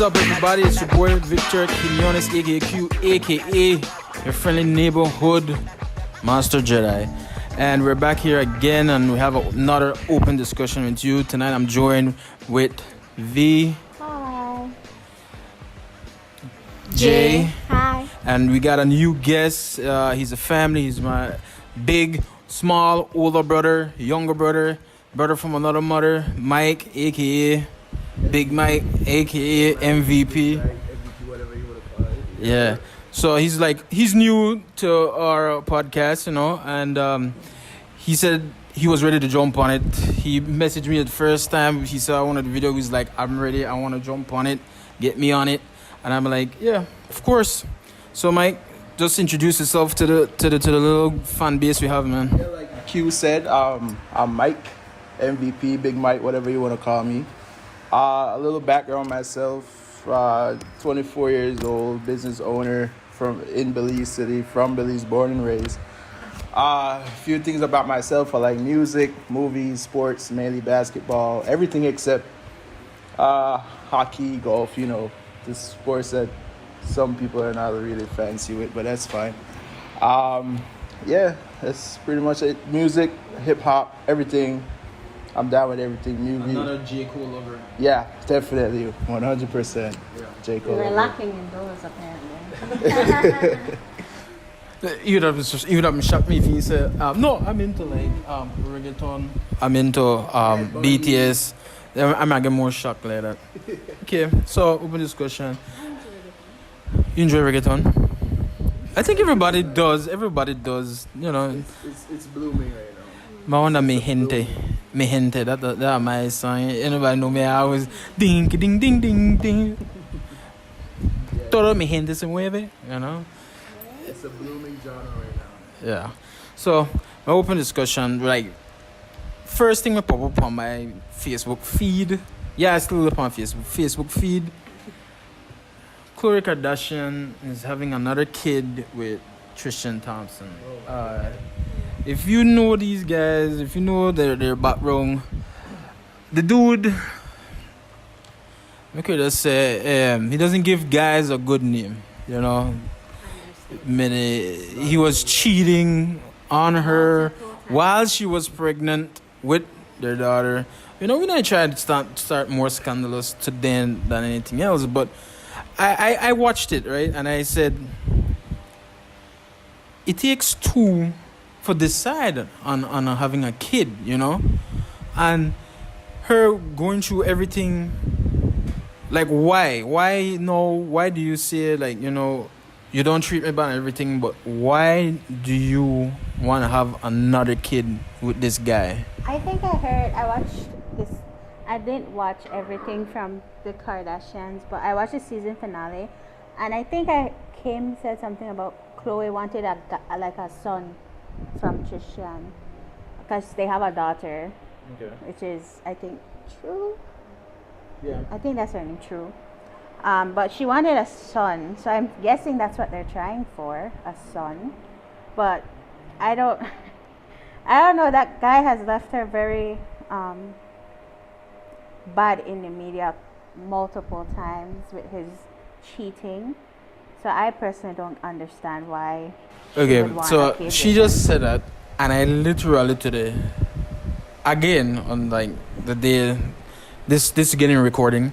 is up, everybody? It's your boy Victor Quinones, aka Q, aka your friendly neighborhood Master Jedi. And we're back here again, and we have another open discussion with you. Tonight I'm joined with V. Hi. J. Hi. And we got a new guest. He's a family. He's my big, small, older brother, younger brother, brother from another mother, Mike, aka Big Mike, aka MVP. Yeah. So he's new to our podcast, and he said he was ready to jump on it. He messaged me the first time he saw one of the video. He's like, "I'm ready. I want to jump on it. Get me on it." And I'm like, "Yeah, of course." So Mike, just introduce yourself to the little fan base we have, man. Yeah, like Q said, I'm Mike, MVP, Big Mike, whatever you want to call me. A little background myself, 24 years old, business owner in Belize City, from Belize, born and raised. A few things about myself, I like music, movies, sports, mainly basketball, everything except hockey, golf, the sports that some people are not really fancy with, but that's fine. Yeah, that's pretty much it. Music, hip-hop, everything. I'm down with everything. Another J. Cole lover. Yeah, definitely, 100%. Yeah. J. Cole. We're lacking in those apparently. You would have shocked me if he said, "No, I'm into reggaeton. I'm into BTS." I might get more shocked like that. Okay, so open discussion. You enjoy reggaeton? I think everybody does. It's blooming right now. My one me gente. That my song. Anybody know me? I always ding ding ding ding ding. Todo mi gente se mueve, It's a blooming genre right now. Yeah. So my open discussion, first thing I pop up on my Facebook feed. Yeah, I still up on Facebook feed. Khloe Kardashian is having another kid with Tristan Thompson. If you know these guys, if you know their background, the dude, I could just say, he doesn't give guys a good name, He was cheating on her while she was pregnant with their daughter. We're not trying to start more scandalous today than anything else, but I watched it, right? And I said, it takes two for decide on having a kid, And her going through everything, why? Why no? Why do you say, you don't treat me bad and everything, but why do you want to have another kid with this guy? I think I watched this. I didn't watch everything from the Kardashians, but I watched the season finale, and I think Kim said something about Khloe wanted a son from Tristan because they have a daughter, which is, I think, true. Yeah, I think that's her name, true. But she wanted a son, so I'm guessing that's what they're trying for, a son. But I don't know. That guy has left her very bad in the media multiple times with his cheating. So I personally don't understand why. Okay, so she just said that, and I literally today, again on the day this is getting recording,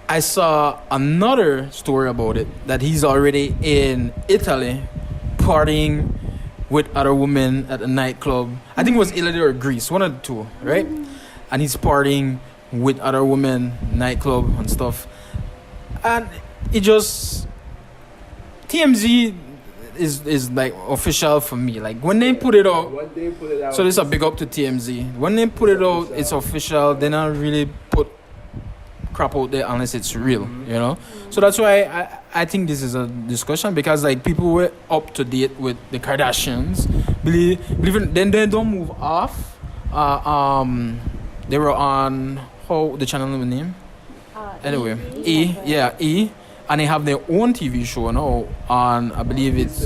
I saw another story about it, that he's already in Italy partying with other women at a nightclub. I think it was Italy or Greece, one of the two, right? And he's partying with other women, nightclub and stuff. And it just, TMZ is official for me. When they put it out, so this is a big up to TMZ. When they put it out, it's official. They not really put crap out there unless it's real, So that's why I think this is a discussion, because people were up to date with the Kardashians. Believe it, then they don't move off. They were on the channel name. Anyway, E, and they have their own TV show now on, I believe it's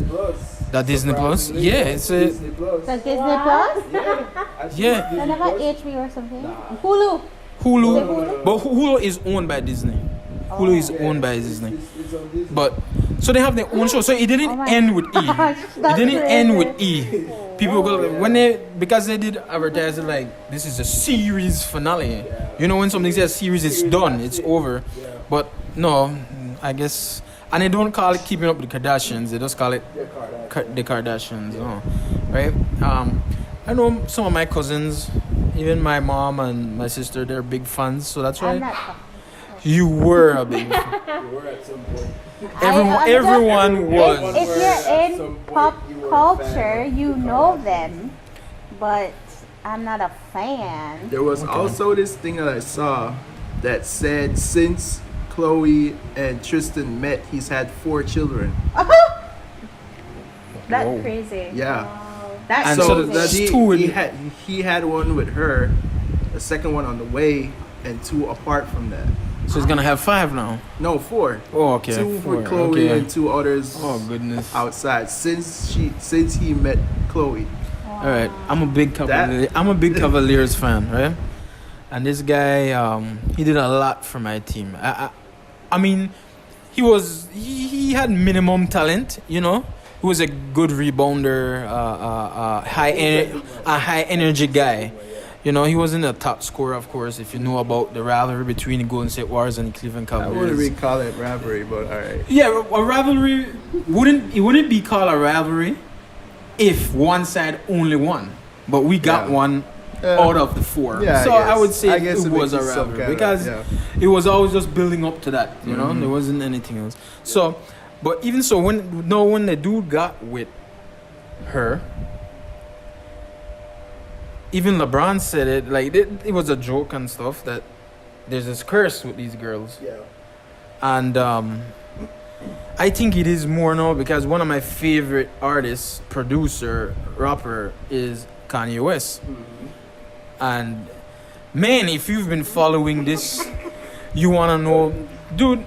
Disney Plus. Yeah, it's Disney Plus. The Disney Plus? Yeah. They never HBO or something. Nah. Hulu. Hulu, but Hulu is owned by Disney. Hulu is owned by Disney. But so they have their own show. So it didn't end with E. It didn't end with E. People go when because they did advertise it like this is a series finale. You know when something says series, it's done, it's over. But no, I guess, and they don't call it Keeping Up with the Kardashians. They just call it the Kardashians. No, right? I know some of my cousins, even my mom and my sister, they're big fans. So that's I'm why not. you were a big fan. You were at some point. Everyone was. If you're in pop culture, you know them, but I'm not a fan. There was also this thing that I saw that said since Chloe and Tristan met, he's had 4 children. That's Whoa. crazy. Yeah. That's And So so crazy. that's she, two with- he had one with her, the second one on the way, and 2 apart from that. So he's gonna have 5 now. No, 4. Oh, okay. 2 4. with Chloe Okay. and 2 others Oh goodness. outside since he met Chloe. All right, I'm a big That- Cavaliers fan, right? And this guy, he did a lot for my team. I mean, he had minimum talent, you know. He was a good rebounder, a high energy guy. You know, he wasn't a top scorer, of course. If you know about the rivalry between the Golden State Warriors and the Cleveland I wouldn't Cavaliers. really call it rivalry, but all right. Yeah, a rivalry wouldn't be called a rivalry if one side only won, but we got Yeah. one out of the 4. Yeah, So I would say I guess it was a makes it some rivalry kind of- because yeah. it was always just building up to that. You know, Mhm. there wasn't anything else. So, but even so, when the dude got with her, even LeBron said it like it was a joke and stuff that there's this curse with these girls. Yeah. And I think it is more now because one of my favorite artists, producer, rapper is Kanye West. And man, if you've been following this, you wanna know, dude.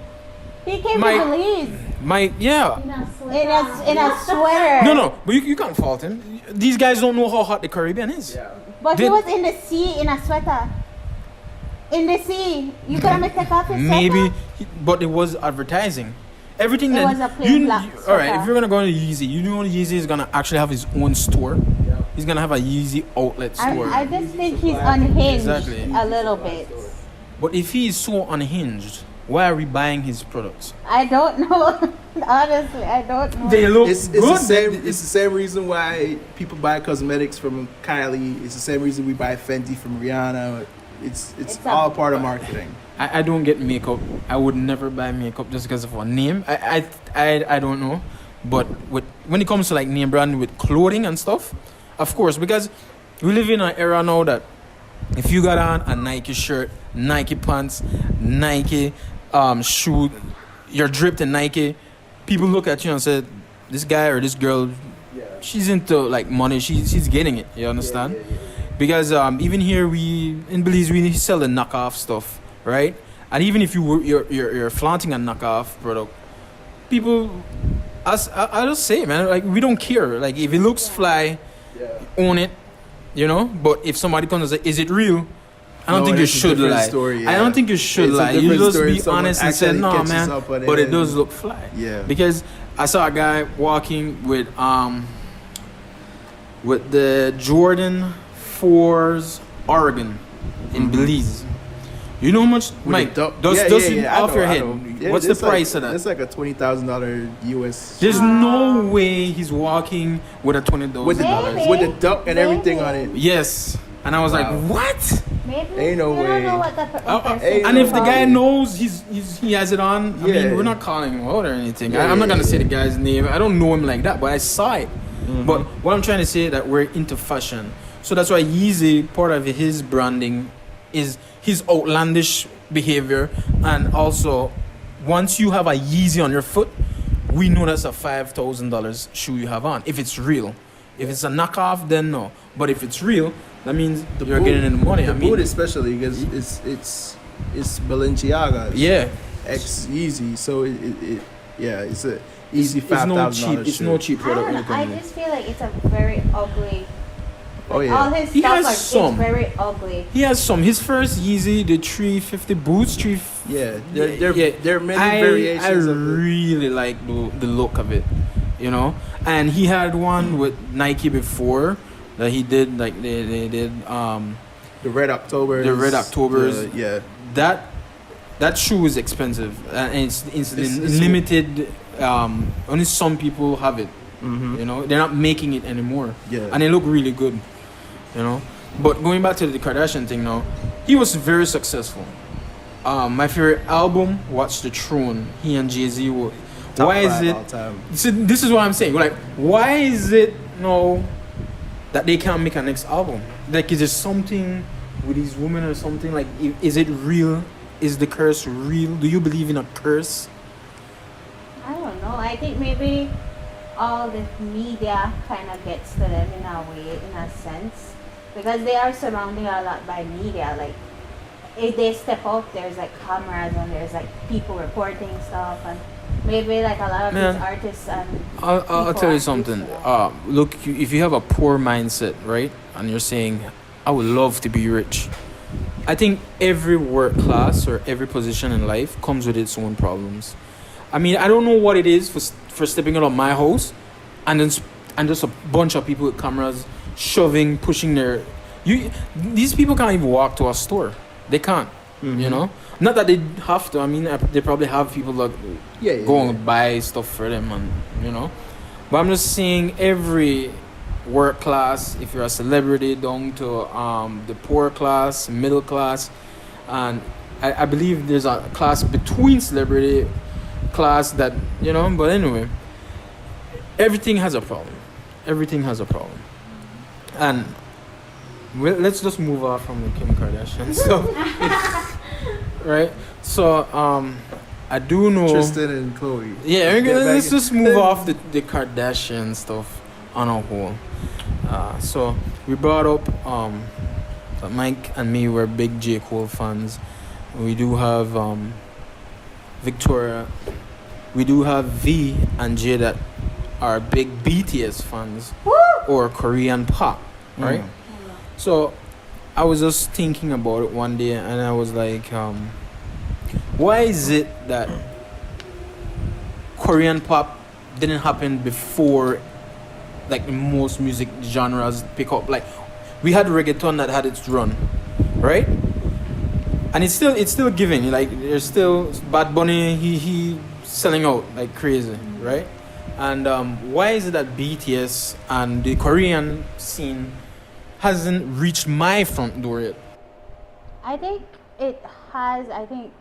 He came My- to Belize Yeah. in a sweater. No, but you can't fault him. These guys don't know how hot the Caribbean is. Yeah. But he Did- was in the sea in a sweater. In the sea. You couldn't take off his Maybe, sweater? but it was advertising. Everything It that was a plain black all right, sweater. if you're gonna go to Yeezy, you know Yeezy is gonna actually have his own store. Yeah. He's gonna have a Yeezy outlet store. I just think he's unhinged Exactly. a little bit. But if he is so unhinged, why are we buying his products? I don't know. Honestly, I don't know. They look It's good. the same. It's the same reason why people buy cosmetics from Kylie. It's the same reason we buy Fenty from Rihanna. It's It's all a- part of marketing. I don't get makeup. I would never buy makeup just because of a name. I don't know. But when it comes to like name brand with clothing and stuff, of course, because we live in an era now that if you got on a Nike shirt, Nike pants, Nike shoe, you're dripped in Nike, people look at you and say, this guy or this girl, Yeah. she's into like money. She's getting it. You understand? Because even here in Belize we sell the knockoff stuff, right? And even if you're flaunting a knockoff product, people, I just say, man, like we don't care. Like if it looks fly, Yeah. own it, you know. But if somebody comes and say, "Is it real?" I don't No, think you that's a should different lie. story, I yeah. don't think you should It's a lie. You different just story be if someone honest and say, accidentally "No, catches man," up on it but it and- does look fly. Yeah. Because I saw a guy walking with the Jordan 4s Oregon in Belize. You know how much, With Mike? the duck- Does I off know, your I head? know. Yeah, What's the it's like- price of that? It's like a $20,000 US. There's no way he's walking with a $20. with the Maybe. with the duck and everything on it. Yes, and I was Wow. like, what? Maybe Ain't no you way. don't know what the person ain't And no if the way. guy knows he has it on, I Yeah. mean, we're not calling him out or anything. Yeah, I'm not yeah, gonna yeah. say the guy's name. I don't know him like that, but I saw it. Mm-hmm. But what I'm trying to say is that we're into fashion, so that's why Yeezy, part of his branding, is his outlandish behavior, and also once you have a Yeezy on your foot, we know that's a $5,000 shoe you have on. If it's real, if it's a knockoff, then no. But if it's real, that means you're boot- getting in the money. The I mean, boot especially because it's Balenciaga. yeah. X Yeezy. So it's a easy It's $5,000 no cheap. It's shoe. no cheap I product. don't when know. it comes I to it. just feel like it's a very ugly. Oh, yeah. All his He stuff has are some. it's very ugly. He has some. His first Yeezy, the 350 boots, Yeah, Yeah, there are many variations I of it. really like the look of it, you know. And he had one with Nike before that he did, like they did The Red Octobers. the Red Octobers. Yeah. That that shoe is expensive, and It's limited. Only some people have it. Mm-hmm. You know, they're not making it anymore. Yeah. And they look really good. You know, but going back to the Kardashian thing now, he was very successful. My favorite album, Watch the Throne. He and Jay-Z were. Top Why is 5 it? all time. See, this is what I'm saying. Like, why is it no that they can't make a next album? Like, is there something with these women or something? Like, is it real? Is the curse real? Do you believe in a curse? I don't know. I think maybe all the media kind of gets to them in a way, in a sense, because they are surrounded a lot by media. Like, if they step out, there's like cameras and there's like people reporting stuff, and maybe like a lot of Man, these artists and I'll people tell you are something. used to that. Look, if you have a poor mindset, right, and you're saying, I would love to be rich. I think every work class or every position in life comes with its own problems. I mean, I don't know what it is for stepping out of my house, and then and just a bunch of people with cameras shoving, pushing their. These people can't even walk to a store. They can't. Mm-hmm. You know, not that they have to. I mean, they probably have people that go and buy stuff for them, and you know. But I'm just saying, every work class, if you're a celebrity, down to the poor class, middle class, and I believe there's a class between celebrity class that, you know. But anyway, everything has a problem. Everything has a problem, and let's just move off from the Kim Kardashian stuff. Right? So I do know Tristan and Chloe. yeah, Get back let's in- just move off the Kardashian stuff on a whole. So we brought up that Mike and me were big J. Cole fans. We do have Victoria. We do have V and J that are big BTS fans or Korean pop, right? So I was just thinking about it one day, and I was like, why is it that Korean pop didn't happen before, like most music genres pick up? Like, we had reggaeton that had its run, right? And it's still giving. Like, there's still Bad Bunny. He selling out like crazy, right? And why is it that BTS and the Korean scene hasn't reached my front door yet? I think it has. I think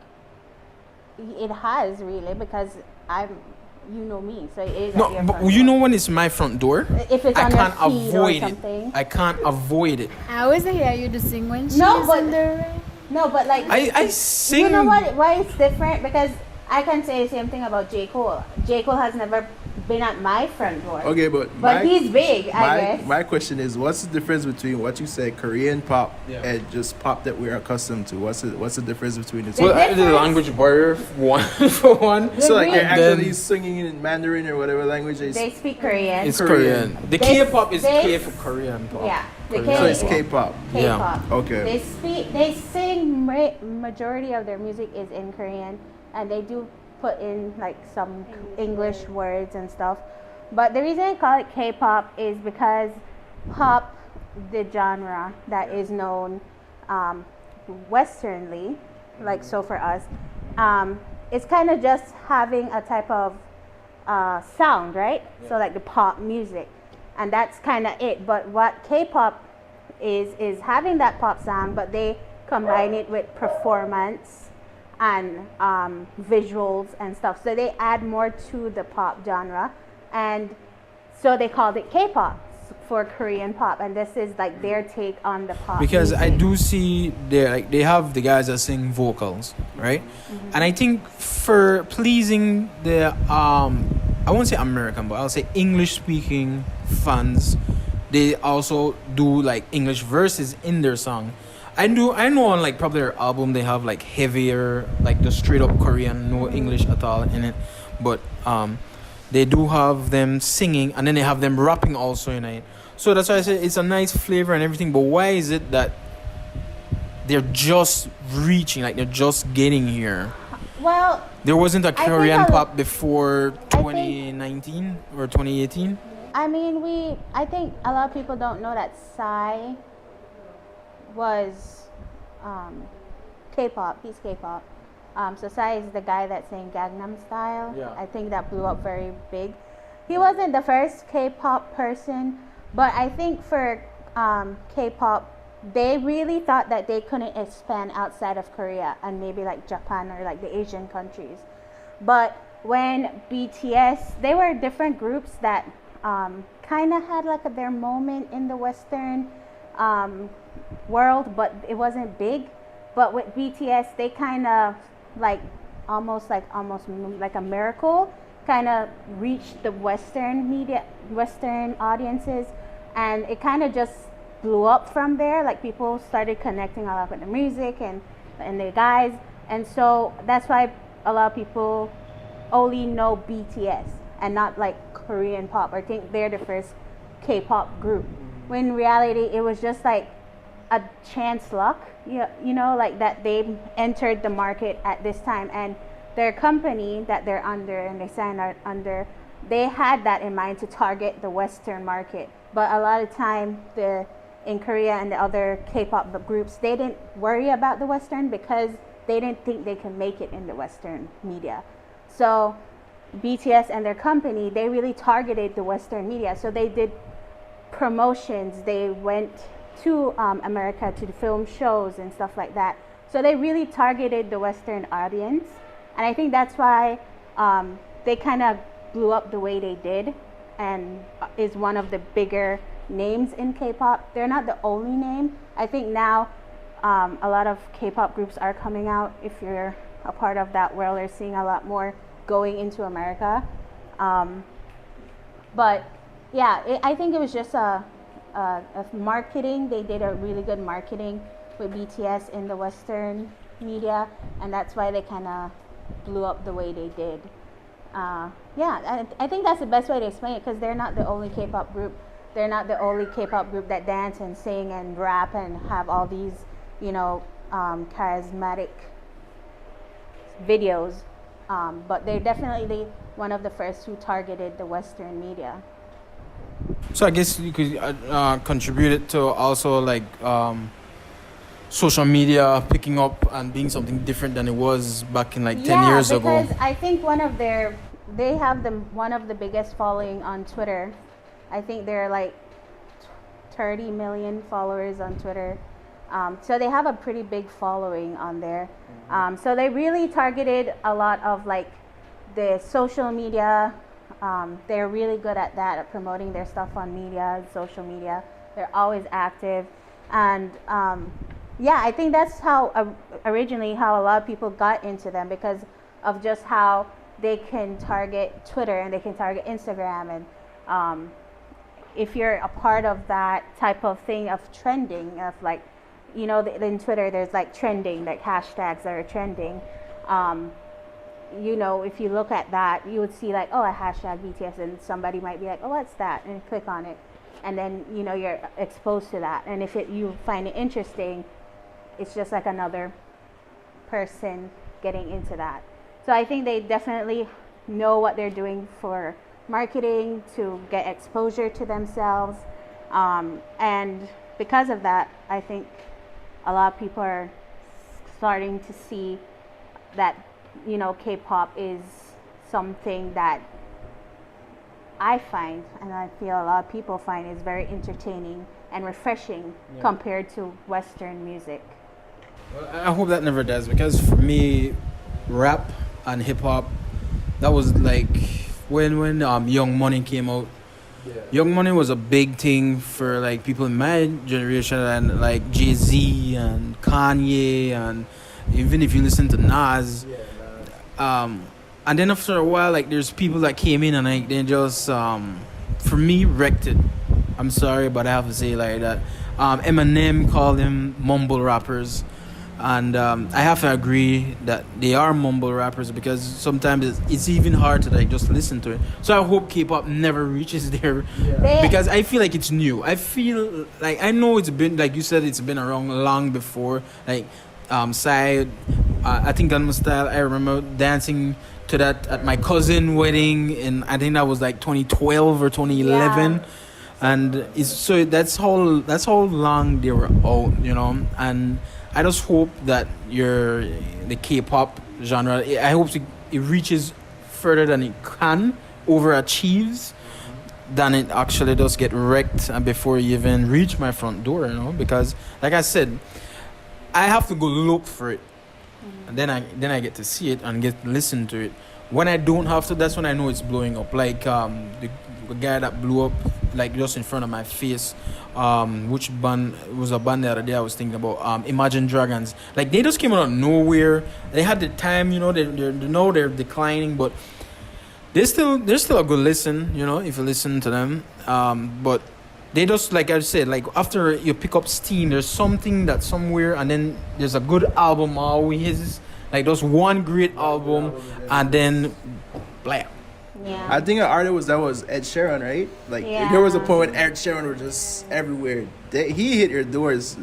it has really, because you know me, so it is. At No, your but front you door. know when it's my front door, If it's I on can't your feed or avoid it. something. I can't avoid it. I always hear you to sing when she's No, but- in the No, but like I sing. you know what? Why it's different? Because I can say the same thing about J. Cole. J. Cole has never been at my front door. Okay, but He's big, I guess. my question is, what's the difference between what you said, Korean pop, Yeah. and just pop that we're accustomed to? What's the difference between the two? Well, The the difference- language barrier for one. So like they're Then- actually singing in Mandarin or whatever language they They speak Korean. It's Korean. Korean. The They- K-pop is they- K for Korean pop. Yeah, the Korean. So it's Yeah. K-pop. K-pop. Okay. They sing. Majority of their music is in Korean, and they do put in like some English words and stuff. But the reason I call it K-pop is because pop, the genre that is known westernly, like so for us, it's kind of just having a type of sound, right? So like the pop music, and that's kind of it. But what K-pop is having that pop sound, but they combine it with performance and visuals and stuff. So they add more to the pop genre, and so they called it K-pop for Korean pop, and this is like their take on the pop. Because I music. do see they have the guys that sing vocals, right? And I think for pleasing the I won't say American, but I'll say English speaking fans, they also do like English verses in their song. I know on like probably their album they have like heavier, like the straight up Korean, no English at all in it, but they do have them singing, and then they have them rapping also in it. So that's why I say it's a nice flavor and everything. But why is it that they're just reaching, like they're just getting here. Well, There wasn't a think Korean a- pop before think- 2019 or 2018. I mean, I think a lot of people don't know that Psy was K-pop. He's K-pop. So Psy is the guy that sang Gangnam Style. Yeah. I think that blew up very big. He wasn't the first K-pop person, but I think for K-pop, they really thought that they couldn't expand outside of Korea and maybe like Japan or like the Asian countries. But when BTS, they were different groups that kind of had like their moment in the Western world, but it wasn't big. But with BTS, they kind of almost like a miracle, kind of reached the Western audiences, and it kind of just blew up from there. Like people started connecting a lot with the music and the guys, and so that's why a lot of people only know BTS and not like Korean pop, or think they're the first K-pop group. When in reality, it was just like a chance luck, you know, like that they entered the market at this time, and their company that they're under and they signed out under, they had that in mind to target the Western market. But a lot of time, in Korea and the other K-pop groups, they didn't worry about the Western because they didn't think they could make it in the Western media. So BTS and their company, they really targeted the Western media. So they did promotions. They went to America to film shows and stuff like that. So they really targeted the Western audience. And I think that's why they kind of blew up the way they did, and is one of the bigger names in K-pop. They're not the only name. I think now a lot of K-pop groups are coming out. If you're a part of that world, they're seeing a lot more going into America. But yeah, I think it was just a marketing. They did a really good marketing with BTS in the Western media, and that's why they kind of blew up the way they did. Yeah, I think that's the best way to explain it, because they're not the only K-pop group. They're not the only K-pop group that dance and sing and rap and have all these, charismatic videos. But they're definitely one of the first who targeted the Western media. So I guess you could contribute it to also like social media picking up and being something different than it was back in like 10 years ago. Yeah, because I think they have one of the biggest following on Twitter. I think they're like 30 million followers on Twitter. So they have a pretty big following on there. So they really targeted a lot of like the social media. They're really good at that, at promoting their stuff on media, social media. They're always active. And yeah, I think that's how originally how a lot of people got into them, because of just how they can target Twitter and they can target Instagram. And if you're a part of that type of thing of trending, of like, in Twitter there's like trending, like hashtags that are trending. If you look at that, you would see like, oh, a hashtag BTS, and somebody might be like, oh, what's that? And click on it. And then, you're exposed to that. And if you find it interesting, it's just like another person getting into that. So I think they definitely know what they're doing for marketing, to get exposure to themselves. And because of that, I think a lot of people are starting to see that, K-pop is something that I find, and I feel a lot of people find, is very entertaining and refreshing compared to Western music. Well, I hope that never does, because for me, rap and hip hop, that was like when Young Money came out. Yeah. Young Money was a big thing for like people in my generation, and like Jay-Z and Kanye, and even if you listen to Nas. And then after a while, like there's people that came in and like they just for me wrecked it. I'm sorry, but I have to say it like that. Eminem called them mumble rappers. And I have to agree that they are mumble rappers because sometimes it's even hard to like just listen to it. So I hope K-pop never reaches there because I feel like it's new. I feel like I know it's been like you said it's been around long before. Like Psy, I think Gangnam Style. I remember dancing to that at my cousin wedding, and I think that was like 2012 or 2011. Yeah. And it's so that's how long they were out, and I just hope that the K-pop genre. I hope it reaches further than it can, overachieves, than it actually does get wrecked and before you even reach my front door. Because like I said, I have to go look for it, and then I get to see it and get to listen to it. When I don't have to, that's when I know it's blowing up. Like the guy that blew up like just in front of my face. Which band it was a band the other day I was thinking about. Imagine Dragons. Like they just came out of nowhere. They had the time, they're declining, but they're still a good listen, if you listen to them. But they just like I said, like after you pick up steam, there's something that somewhere, and then there's a good album always. Like there's one great album, and then blah. Yeah. I think an artist that was Ed Sheeran, right? Like there was a point when Ed Sheeran was just everywhere. He hit your doors,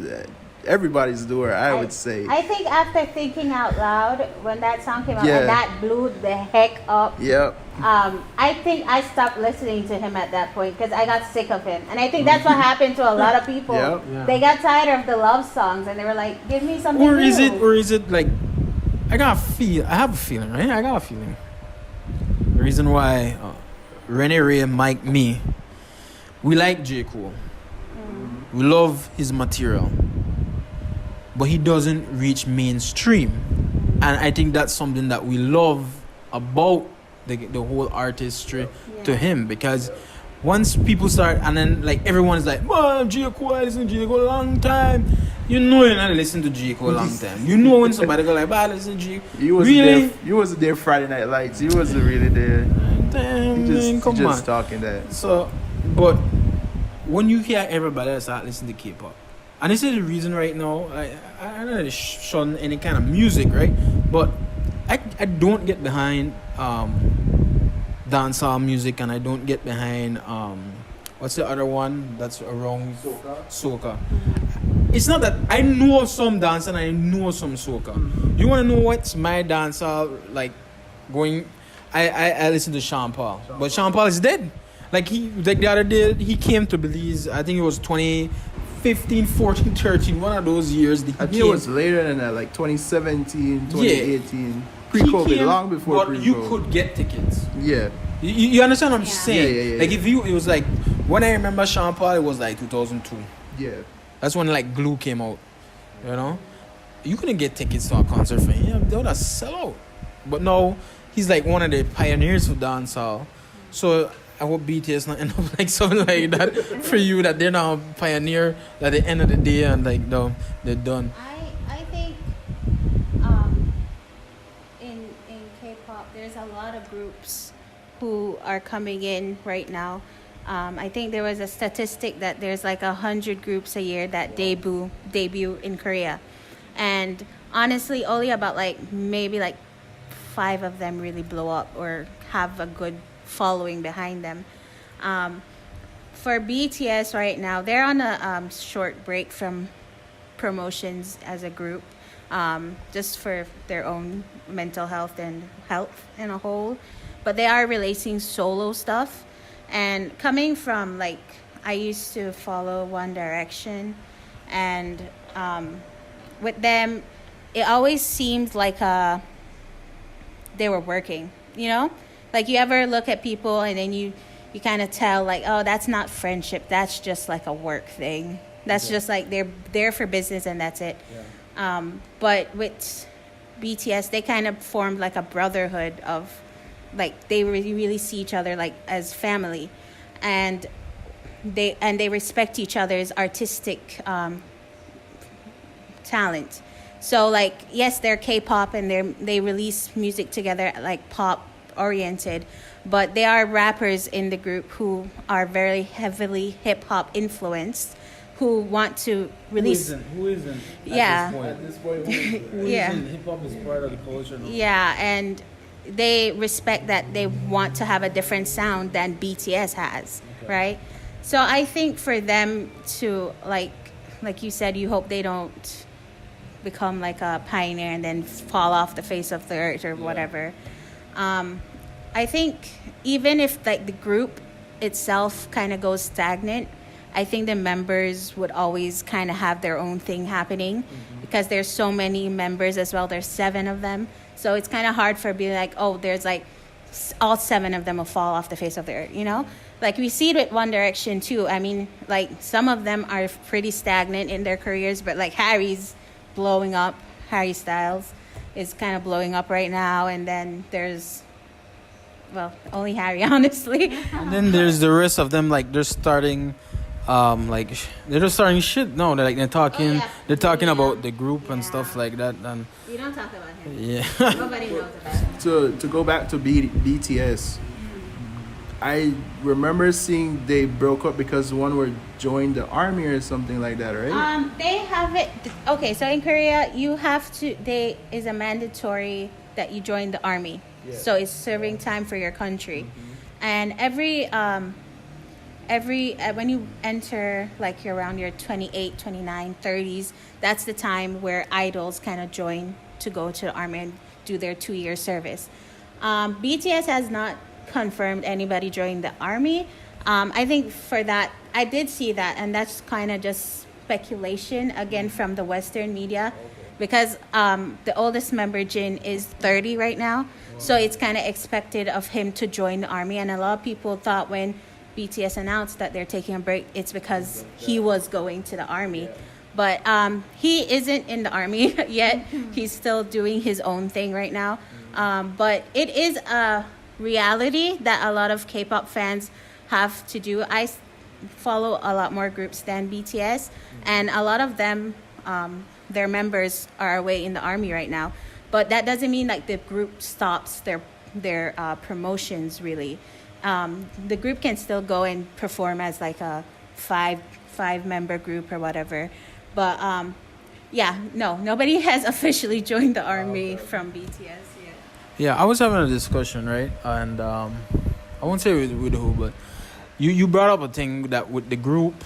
everybody's door. I would say. I think after Thinking Out Loud, when that song came out, Yeah. and that blew the heck up. Yep. I think I stopped listening to him at that point because I got sick of him, and I think that's what happened to a lot of people. Yep. Yeah. They got tired of the love songs, and they were like, "Give me something Or new." is it like I have a feeling, right? I got a feeling. The reason why Renee Ray, Mike, me, we like J. Cole. We love his material. But he doesn't reach mainstream. And I think that's something that we love about the whole artistry to him. Because once people start, and then like everyone's like, man, J. Cole, I listen to J. Cole a long time. You're not listening to J. Cole a long time. You know when somebody go like, I listen to J. You wasn't there Friday Night Lights. You wasn't really there. Damn, You just, man, come you just on. talking that. So, but when you hear everybody else start listening to K-pop, and this is the reason right now, I don't really shun any kind of music, right? But I don't get behind dancehall music, and I don't get behind what's the other one that's around soca. It's not that I know some dance and I know some soca. You want to know what's my dancehall like going? I listen to Sean Paul, but Sean Paul is dead. Like the other day he came to Belize. I think it was 2015, 14, 13, one of those years. I think it was later than that, like 2017, 2018. He Pre-COVID, came, long before but pre-COVID. you could get tickets. Yeah. You understand what I'm saying? Yeah. Like it was like when I remember Sean Paul, it was like 2002. Yeah. That's when like Glue came out. You couldn't get tickets to a concert for him. They would have sell out. But no, he's like one of the pioneers for dancehall. So I hope BTS not end up like something like that for you, that they're now a pioneer at the end of the day and like no, they're done. I think in K-pop there's a lot of groups who are coming in right now. I think there was a statistic that there's like 100 groups a year that debut in Korea, and honestly only about like maybe like 5 of them really blow up or have a good following behind them. For BTS right now, they're on a short break from promotions as a group, just for their own mental health and health in a whole. But they are releasing solo stuff. And coming from, like, I used to follow One Direction, and with them, it always seemed like they were working, Like, you ever look at people and then you kind of tell, like, oh, that's not friendship. That's just, like, a work thing. That's just, like, they're there for business and that's it. Yeah. But with BTS, they kind of formed, like, a brotherhood of, like, they really see each other, like, as family. And they respect each other's artistic talent. So, like, yes, they're K-pop and they release music together, like, pop oriented, but they are rappers in the group who are very heavily hip-hop influenced. who want to release. Who isn't? Yeah. At this point, Yeah. Hip hop is part of the culture now. Yeah, and they respect that they want to have a different sound than BTS has, right? So I think for them to like you said, you hope they don't become like a pioneer and then fall off the face of the earth or whatever. I think even if like the group itself kind of goes stagnant, I think the members would always kind of have their own thing happening because there's so many members as well. There's 7 of them. So it's kind of hard for being like, oh, there's like all 7 of them will fall off the face of the earth, you know? Like we see it with One Direction too. I mean, like some of them are pretty stagnant in their careers, but like Harry's blowing up. Harry Styles is kind of blowing up right now. And then there's, well, only Harry, honestly. And then there's the rest of them, like they're starting, they're just starting shit. No, they're talking, they're talking about the group and stuff like that. And You don't talk about him. yeah, Nobody knows about him. to go back to BTS, I remember seeing they broke up because one were joined the army or something like that, right? They have it. Okay, so in Korea, you have to. They is a mandatory that you join the army. Yeah. So it's serving time for your country, and every when you enter like you're around your 28, 29, 30s, that's the time where idols kind of join to go to the army and do their 2-year service. BTS has not confirmed anybody joining the army. I think for that, I did see that, and that's kind of just speculation again from the Western media, because the oldest member Jin is 30 right now, so it's kind of expected of him to join the army, and a lot of people thought when BTS announced that they're taking a break, it's because he was going to the army. But he isn't in the army yet. He's still doing his own thing right now. But it is a reality that a lot of K-pop fans have to do. I follow a lot more groups than BTS, and a lot of them, their members are away in the army right now. But that doesn't mean like the group stops their promotions really. The group can still go and perform as like a five member group or whatever. But nobody has officially joined the army from BTS yet. yeah. I was having a discussion, right? And I won't say with who, but you brought up a thing that with the group,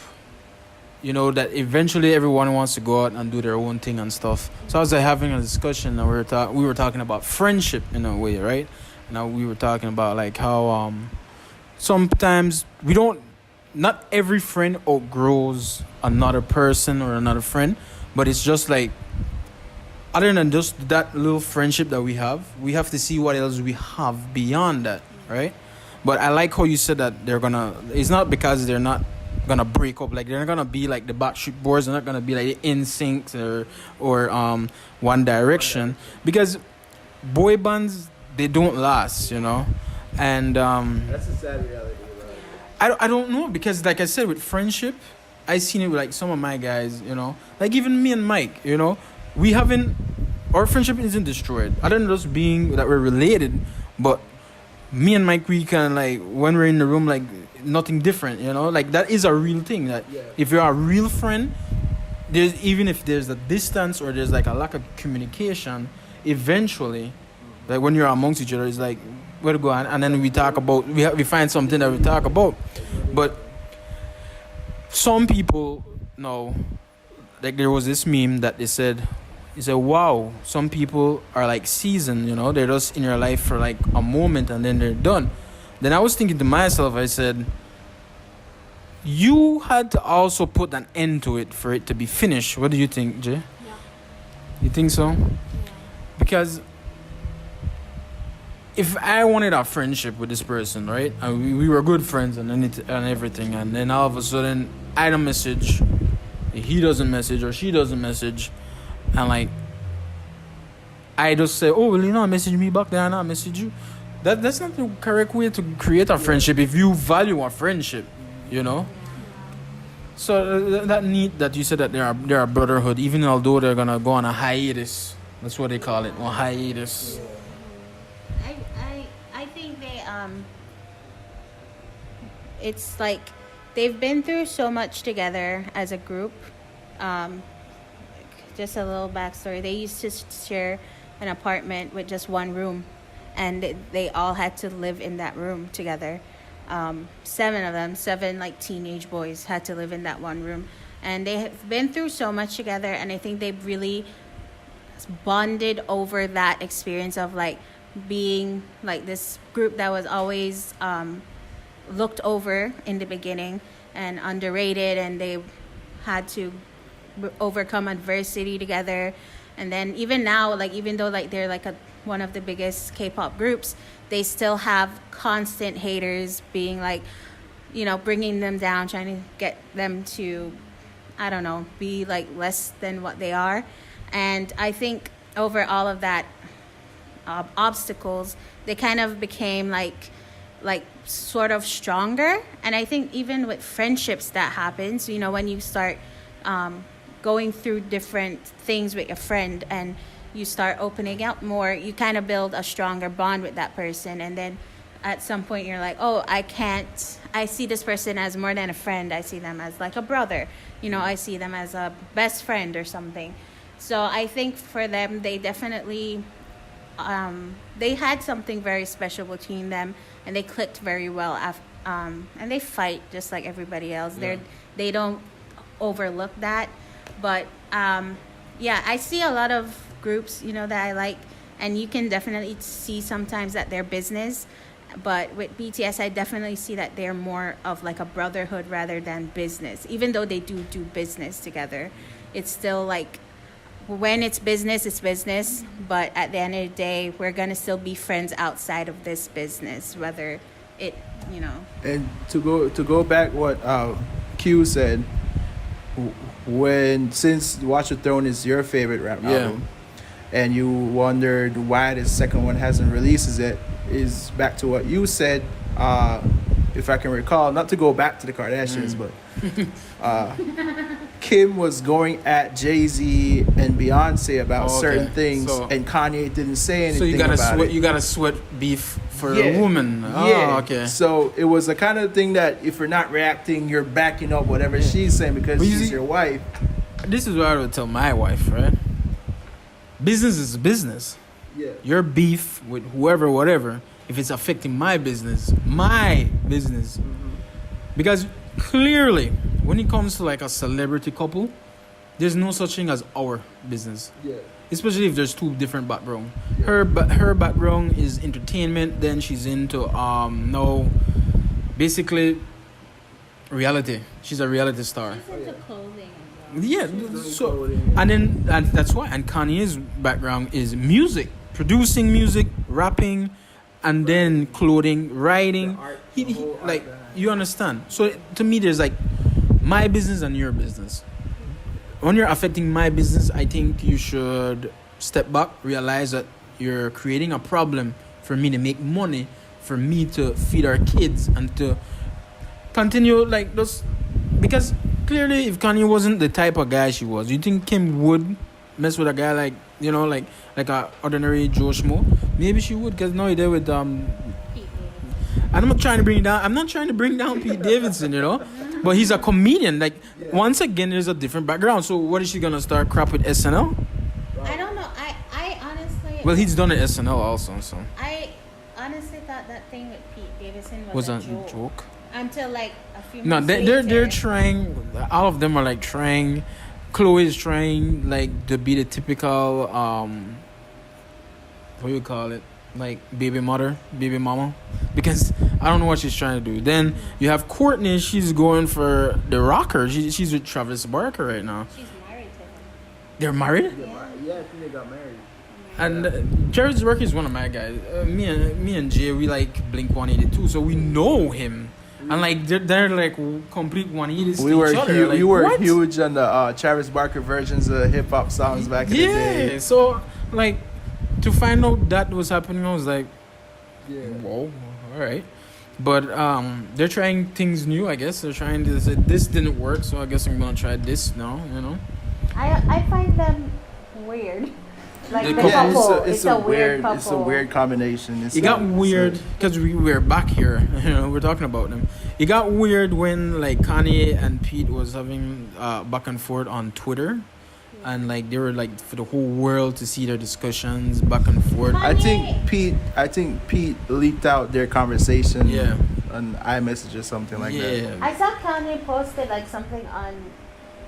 you know, that eventually everyone wants to go out and do their own thing and stuff. So I was having a discussion, and we were talking about friendship in a way, right? Now we were talking about like how sometimes not every friend outgrows another person or another friend, but it's just like, other than just that little friendship that we have to see what else we have beyond that, right? But I like how you said that it's not because they're not gonna break up, like they're not gonna be like the Backstreet Boys, they're not gonna be like the NSYNC or One Direction, because boy bands, they don't last, you know. And That's a sad reality. I don't know, because like I said, with friendship, I seen it with like some of my guys, you know, like even me and Mike, you know, our friendship isn't destroyed, other than just being that we're related. But me and Mike, we can like, when we're in the room, like nothing different, you know, like that is a real thing, that if you're a real friend, even if there's a distance or there's like a lack of communication, eventually, like when you're amongst each other, it's like, where to go, and then we talk about, we find something that we talk about. But some people know, like there was this meme that they said, wow, some people are like seasoned, you know, they're just in your life for like a moment and then they're done. Then I was thinking to myself, I said, you had to also put an end to it for it to be finished. What do you think, Jay? Yeah. You think so? Yeah. Because if I wanted a friendship with this person, right, and we were good friends and everything, and then all of a sudden I don't message, he doesn't message or she doesn't message, and like I just say, oh well, you know, message me back, then I message you. That's not the correct way to create a friendship if you value a friendship, you know. So that neat that you said that they're a brotherhood, even although they're gonna go on a hiatus. That's what they call it, on hiatus. I think they it's like they've been through so much together as a group. Um, just a little backstory. They used to share an apartment with just one room, and they all had to live in that room together. Seven of them, seven like teenage boys, had to live in that one room, and they have been through so much together. And I think they've really bonded over that experience of like being like this group that was always looked over in the beginning and underrated, and they had to overcome adversity together. And then even now, like even though like they're like one of the biggest K-pop groups, they still have constant haters being like, bringing them down, trying to get them to, I don't know, be like less than what they are. And I think over all of that obstacles, they kind of became like sort of stronger. And I think even with friendships that happens, when you start going through different things with a friend and you start opening up more, you kind of build a stronger bond with that person. And then at some point you're like, oh, I see this person as more than a friend. I see them as like a brother. I see them as a best friend or something. So I think for them, they definitely, they had something very special between them, and they clicked very well. And they fight just like everybody else. Yeah. They don't overlook that. But I see a lot of groups, that I like, and you can definitely see sometimes that they're business. But with BTS, I definitely see that they're more of like a brotherhood rather than business. Even though they do business together, it's still like, when it's business, but at the end of the day, we're going to still be friends outside of this business, whether it, And to go back what Q said, since Watch the Throne is your favorite rap album, and you wondered why the second one hasn't released it, is back to what you said, if I can recall, not to go back to the Kardashians, but Kim was going at Jay-Z and Beyonce about certain things, and Kanye didn't say anything. So you gotta about it. You gotta sweat beef for a woman. Oh, okay. So it was the kind of thing that if you're not reacting, you're backing up whatever she's saying because she's your wife. This is what I would tell my wife, right? Business is business. Yeah. Your beef with whoever, whatever, if it's affecting my business. Because clearly, when it comes to like a celebrity couple, there's no such thing as our business. Yeah. Especially if there's two different backgrounds. Yeah. Her background is entertainment, then she's into basically reality. She's a reality star. She's into clothing. Yeah, so and that's why. And Kanye's background is music, producing music, rapping, and then clothing, writing. You understand? So to me, there's like my business and your business. When you're affecting my business, I think you should step back, realize that you're creating a problem for me to make money, for me to feed our kids, and to continue like those. Because clearly, if Kanye wasn't the type of guy she was, you think Kim would mess with a guy like like a ordinary Joe Schmo? Maybe she would, because now he did with I'm not trying to bring down Pete Davidson, but he's a comedian. Like once again, there's a different background. So what is she gonna start crap with SNL? I don't know. I honestly. Well, he's done an SNL also, so. I honestly thought that thing with Pete Davidson was a a joke. Until like a few No, months later. they're trying. All of them are like trying. Chloe's trying like to be the typical what do you call it? Like baby mama, because I don't know what she's trying to do. Then you have Courtney. She's going for the rocker. She's with Travis Barker right now. She's married to him. They're married. Yeah, I think they got married. And Travis Barker is one of my guys. Me and Jay, we like Blink 182, so we know him. And like they're like complete 180s. We were what? huge on the Travis Barker versions of hip hop songs back in the day. Yeah, so like to find out that was happening, I was like, whoa, all right. But they're trying things new, I guess. They're trying to say this didn't work, so I guess I'm gonna try this now. I find them weird. Like The the couple. couple. it's a weird couple. it's a weird combination. It got weird because we were back here. We're talking about them. It got weird when like Kanye and Pete was having back and forth on Twitter, and like they were like for the whole world to see their discussions back and forth. I think Pete leaked out their conversation. Yeah. On iMessage or something like that. I saw Kanye posted like something on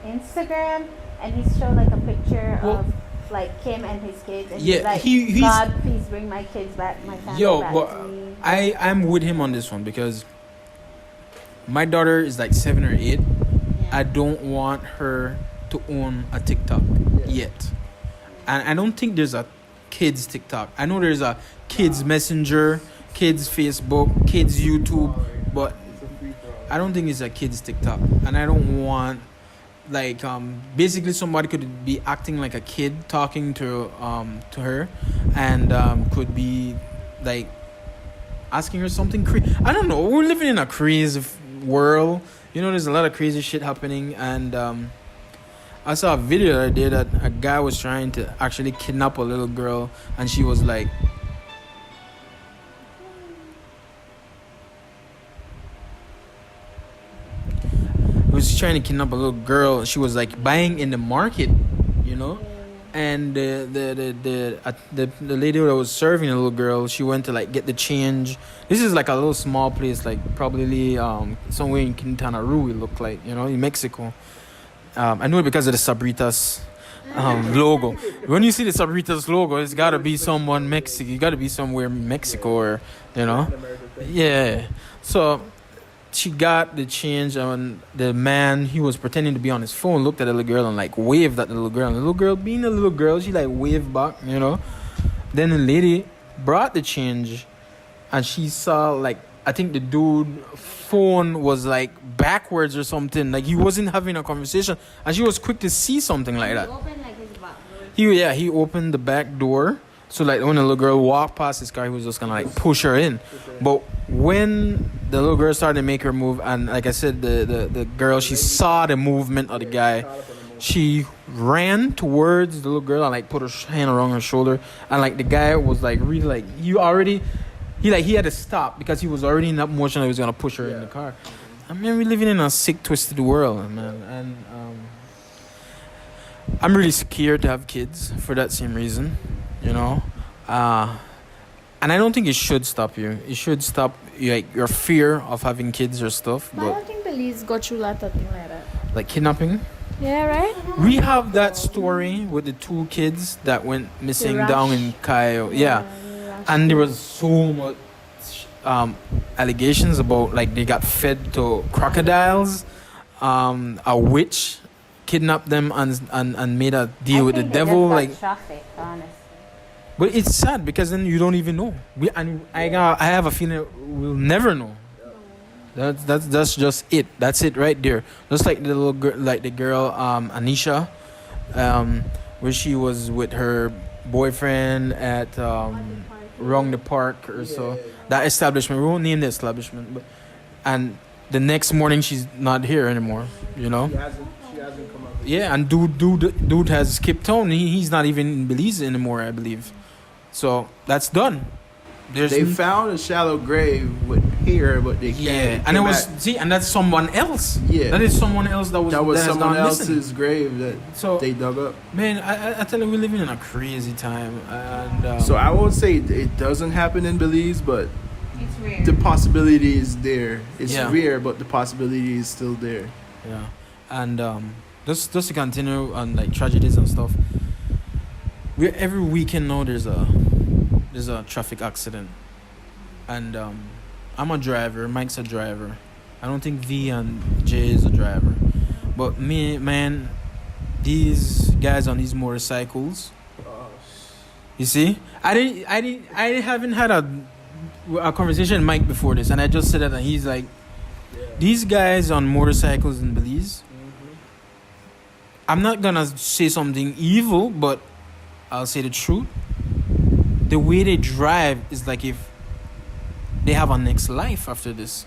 Instagram, and he showed like a picture of like Kim and his kids, and he's like, he's God, please bring my kids back, my family back to me. I'm with him on this one because my daughter is like 7 or 8. Yeah. I don't want her to own a TikTok yet, and I don't think there's a kids TikTok. I know there's a kids Messenger, kids Facebook, kids YouTube, but I don't think it's a kids TikTok, and I don't want like basically somebody could be acting like a kid talking to her, and could be like asking her something crazy. I don't know. We're living in a crazy world. There's a lot of crazy shit happening, and I saw a video the other day that a guy was trying to actually kidnap a little girl, and she was like, was trying to kidnap a little girl. She was like buying in the market, and the lady that was serving the little girl, she went to like get the change. This is like a little small place, like probably somewhere in Quintana Roo. It looked like in Mexico. I know it because of the Sabritas logo. When you see the Sabritas logo, it's got to be someone Mexico. You got to be somewhere in Mexico, or yeah. So she got the change, and the man, he was pretending to be on his phone, looked at the little girl and like waved at the little girl. And the little girl, being a little girl, she like waved back, Then the lady brought the change, and she saw like, I think the dude phone was like backwards or something. Like he wasn't having a conversation, and she was quick to see something like that. He opened like his back door. He opened the back door. So like when the little girl walked past his car, he was just gonna like push her in. But when the little girl started to make her move, and like I said, the girl, she saw the movement of the guy. She ran towards the little girl and like put her hand around her shoulder, and like the guy was like really like he had to stop because he was already in that motion that he was gonna push her in the car. I mean, we're living in a sick, twisted world, man, and I'm really scared to have kids for that same reason. And I don't think it should stop you. It should stop like your fear of having kids or stuff. But I don't think Belize go through that thing like that. Like kidnapping. Yeah, right? We have that story with the 2 kids that went missing down in Cayo. Yeah. And there was so much allegations about like they got fed to crocodiles. A witch kidnapped them and made a deal with the devil. Like traffic, honestly. But it's sad because then you don't even know. I have a feeling we'll never know. That's just it. That's it right there. Just like the little girl, like the girl Anisha, where she was with her boyfriend at Wrong the Park or so. That esketablishment. We won't name the establishment, but and the next morning she's not here anymore. She hasn't come up. Yeah, and dude has skipped town. He's not even in Belize anymore, I believe. So that's done. They found a shallow grave with hair, but they can't. And it was and that's someone else. Yeah, that is someone else that was someone else's missing. grave that they dug up. Man, I tell you, we're living in a crazy time, and so I won't say it doesn't happen in Belize, but it's rare. The possibility is there. It's rare, but the possibility is still there. Yeah, and just to continue on like tragedies and stuff. Every weekend now there's a traffic accident, and I'm a driver. Mike's a driver. I don't think V and Jay is a driver, but me, man, these guys on these motorcycles. You see, I haven't had a conversation with Mike before this, and I just said that, and he's like, these guys on motorcycles in Belize. I'm not gonna say something evil, but I'll say the truth. The way they drive is like if they have a next life after this.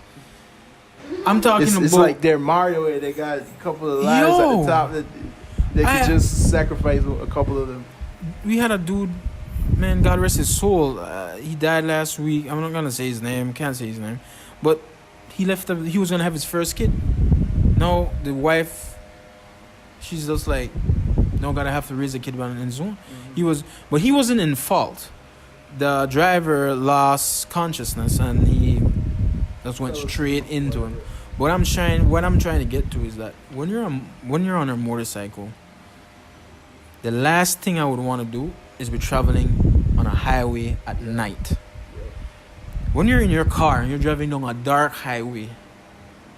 I'm talking about... It's like they're Mario, where they got a couple of lives at the top that they could just sacrifice a couple of them. we had a dude, man, God rest his soul. He died last week. I'm not gonna say his name. Can't say his name, but he left. He was gonna have his first kid. Now the wife, she's just like, no, gotta have to raise a kid on his own. But he wasn't in fault. The driver lost consciousness and he just went straight into him. What I'm trying to get to is that when you're on a motorcycle, the last thing I would want to do is be traveling on a highway at night. When you're in your car and you're driving down a dark highway,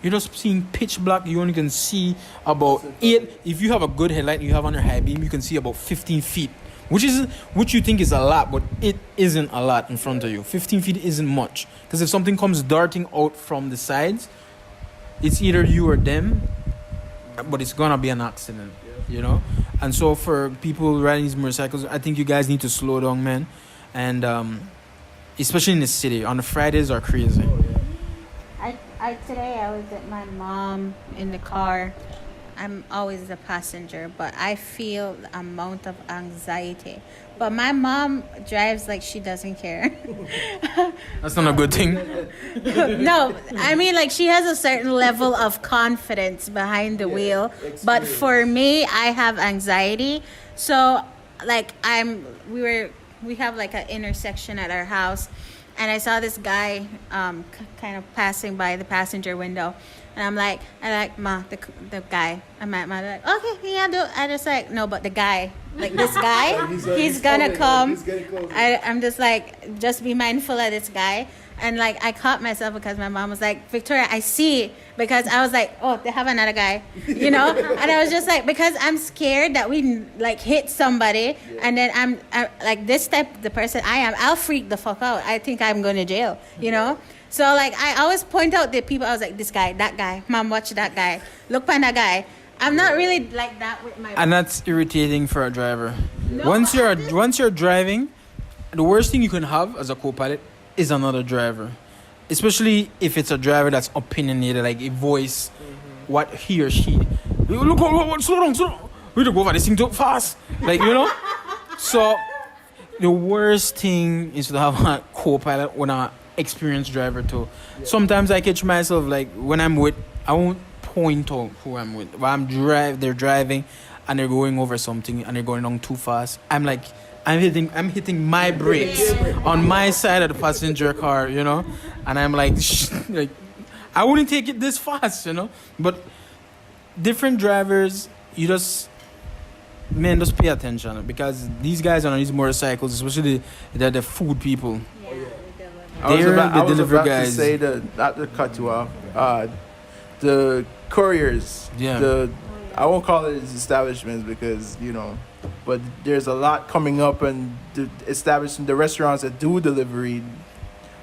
you're just seeing pitch black. You only can see about 8. If you have a good headlight and you have on your high beam, you can see about 15 feet, which you think is a lot, but it isn't a lot in front of you. 15 feet isn't much, because if something comes darting out from the sides, it's either you or them, but it's gonna be an accident, you know. And so for people riding these motorcycles, I think you guys need to slow down, man, and especially in the city. On the Fridays are crazy. Today I was at my mom in the car. I'm always the passenger, but I feel the amount of anxiety. But my mom drives like she doesn't care. That's not a good thing. No, I mean, like, she has a certain level of confidence behind the wheel. But for me, I have anxiety. So, like, we have like an intersection at our house, and I saw this guy kind of passing by the passenger window. And I'm like, Ma, the guy. I'm at my, like, okay, yeah, do. I just like, no, but the guy, like this guy, he's gonna come. I'm just like, just be mindful of this guy. And like, I caught myself because my mom was like, Victoria, I see. Because I was like, oh, they have another guy, you know? And I was just like, because I'm scared that we like hit somebody. And then I'm like, this type, the person I am, I'll freak the fuck out. I think I'm going to jail, you know? So, like, I always point out the people. I was like, this guy, that guy. Mom, watch that guy. Look on that guy. I'm not really like that with my... And that's irritating for a driver. No, Once you're driving, the worst thing you can have as a co-pilot is another driver. Especially if it's a driver that's opinionated, like a voice, what he or she... Look, slow down. We don't go over this thing too fast. Like, you know? So, the worst thing is to have a co-pilot when a experienced driver too. Sometimes I catch myself, like, when I'm with, I won't point out who I'm with. When they're driving and they're going over something and they're going along too fast, I'm like, I'm hitting my brakes on my side of the passenger car, you know, and I'm like, like, I wouldn't take it this fast, you know. But different drivers, you just pay attention, because these guys on these motorcycles, especially the food people. I was about to say, not to cut you off, the couriers, I won't call it establishments because, you know, but there's a lot coming up, and establishing the restaurants that do delivery,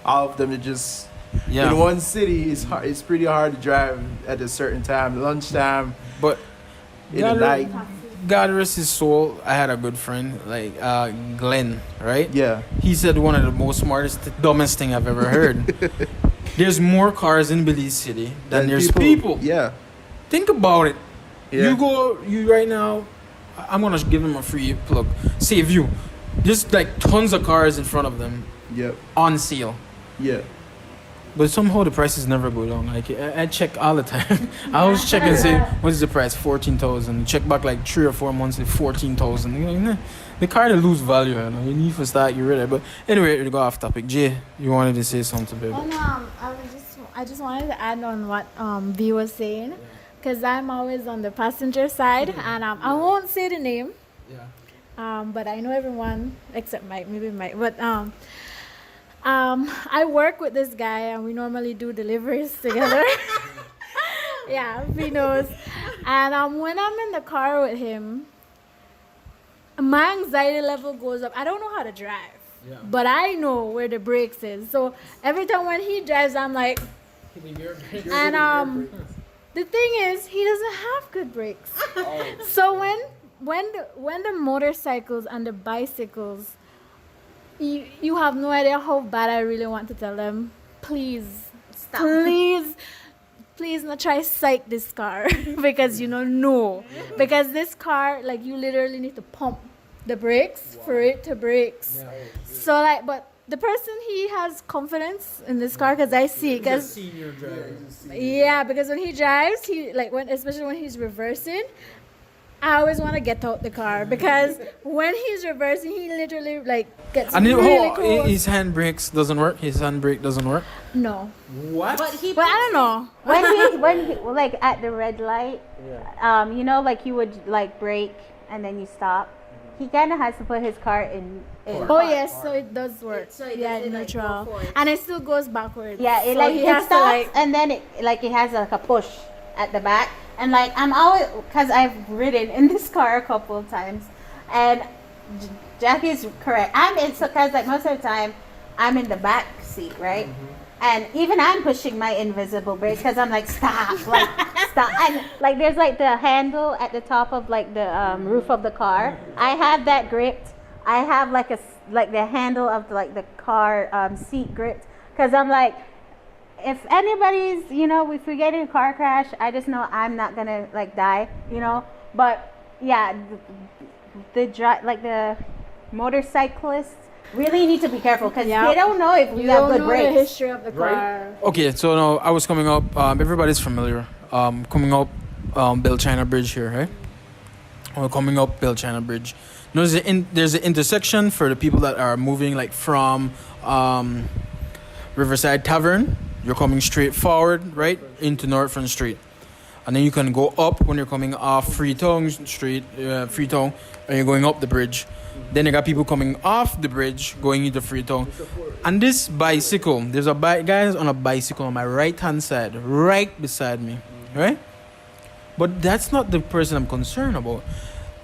all of them are just, in one city, it's pretty hard to drive at a certain time, lunchtime, but in the night. God rest his soul, I had a good friend, like Glenn, right? Yeah. He said one of the most smartest, dumbest thing I've ever heard. There's more cars in Belize City than there's people. Yeah. Think about it. Yeah. You right now, I'm going to give him a free plug. Save you. There's like tons of cars in front of them. Yep. On sale. Yeah. But somehow the prices never go down. Like, I check all the time. I always check and say, what is the price? 14,000. Check back like 3 or 4 months, like 14,000. You know, nah, the car to lose value. You know, you need to start get rid of it. But anyway, to go off topic. Jay, you wanted to say something, baby? Well, I just wanted to add on what V was saying, because I'm always on the passenger side, and I won't say the name. Yeah. But I know everyone except Mike, maybe Mike. But I work with this guy, and we normally do deliveries together. Yeah, he knows. And when I'm in the car with him, my anxiety level goes up. I don't know how to drive, but I know where the brakes is. So every time when he drives, I'm like, and the thing is, he doesn't have good brakes. So when the motorcycles and the bicycles, you have no idea how bad I really want to tell them, please stop. Please not try psych this car. Because no. Because this car, like, you literally need to pump the brakes for it to brakes. So like, but the person, he has confidence in this car because I see, because senior driver. yeah, because when he drives, he like when especially when he's reversing, I always want to get out the car because when he's reversing, he literally like gets And really close. his handbrakes doesn't work. His handbrake doesn't work. No, What? But he but I don't know. when he like at the red light, you know, like you would like brake and then you stop. He kind of has to put his car in Oh yes, so it does work. So it yeah, doesn't, like, go neutral, forward. and it still goes backwards. Yeah, it So like he it has stops to like. and then it has like a push at the back. And like I'm always, because I've ridden in this car a couple of times, and Jackie's correct. I'm in, so because like most of the time I'm in the back seat, right? And even I'm pushing my invisible brakes because I'm like stop, like stop. And like there's like the handle at the top of like the roof of the car. I have that gripped. I have like like the handle of like the car seat gripped because I'm like, if anybody's, you know, if we get in a car crash, I just know I'm not gonna like die, you know. But yeah, like the motorcyclists really need to be careful because Yeah. they don't know if we You have don't good know brakes. the history of the car. Okay, so now I was coming up. Everybody's familiar. Coming up, Bill China Bridge here, right? We're coming up Bill China Bridge. There's an intersection for the people that are moving like from Riverside Tavern. You're coming straight forward, right, into Northfront Street. And then you can go up when you're coming off Freetown Street, Freetown, and you're going up the bridge. Then you got people coming off the bridge, going into Freetown. And this bicycle, there's a guy on a bicycle on my right-hand side, right beside me, right? But that's not the person I'm concerned about.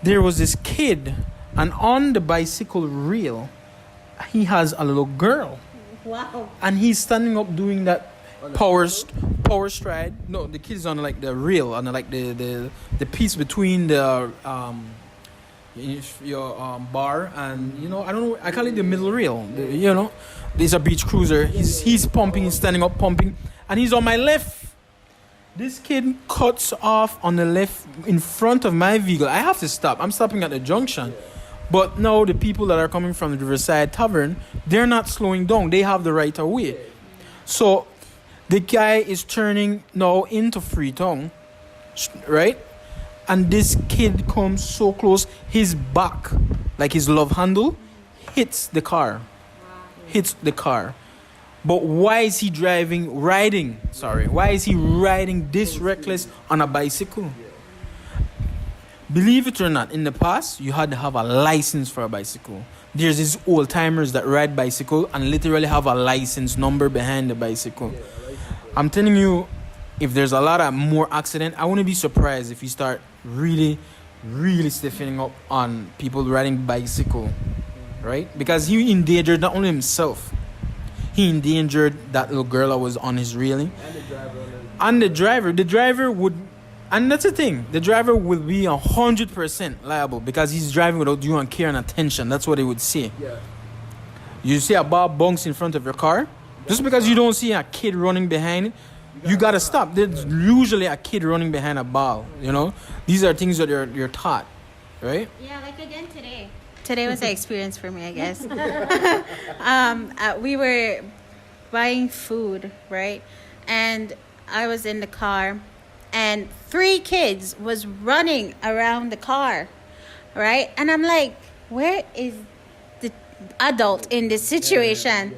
There was this kid, and on the bicycle reel, he has a little girl. Wow. And he's standing up doing that power stride. No, the kid's on like the rail, on like the piece between the your bar and, you know, I don't know, I call it the middle rail. You know, there's a beach cruiser. He's pumping, he's standing up pumping, and he's on my left. This kid cuts off on the left in front of my vehicle. I have to stop. I'm stopping at the junction. But now the people that are coming from the Riverside Tavern, they're not slowing down. They have the right of way. So the guy is turning now into Freetown, right? And this kid comes so close, his back, like his love handle, hits the car. Hits the car. But why is he riding this reckless on a bicycle? Believe it or not, in the past, you had to have a license for a bicycle. There's these old timers that ride bicycle and literally have a license number behind the bicycle. I'm telling you, if there's a lot of more accident, I wouldn't be surprised if you start really, really stiffening up on people riding bicycle, right? Because he endangered not only himself, he endangered that little girl that was on his railing. And the driver would, and that's the thing, the driver will be 100% liable because he's driving without due care and attention. That's what they would say. Yeah. You see a bar bunks in front of your car, just because you don't see a kid running behind it, you gotta stop. There's usually a kid running behind a ball, you know? These are things that you're taught, right? Yeah, like again today. Today was an experience for me, I guess. We were buying food, right? And I was in the car, and 3 kids was running around the car, right? And I'm like, where is the adult in this situation?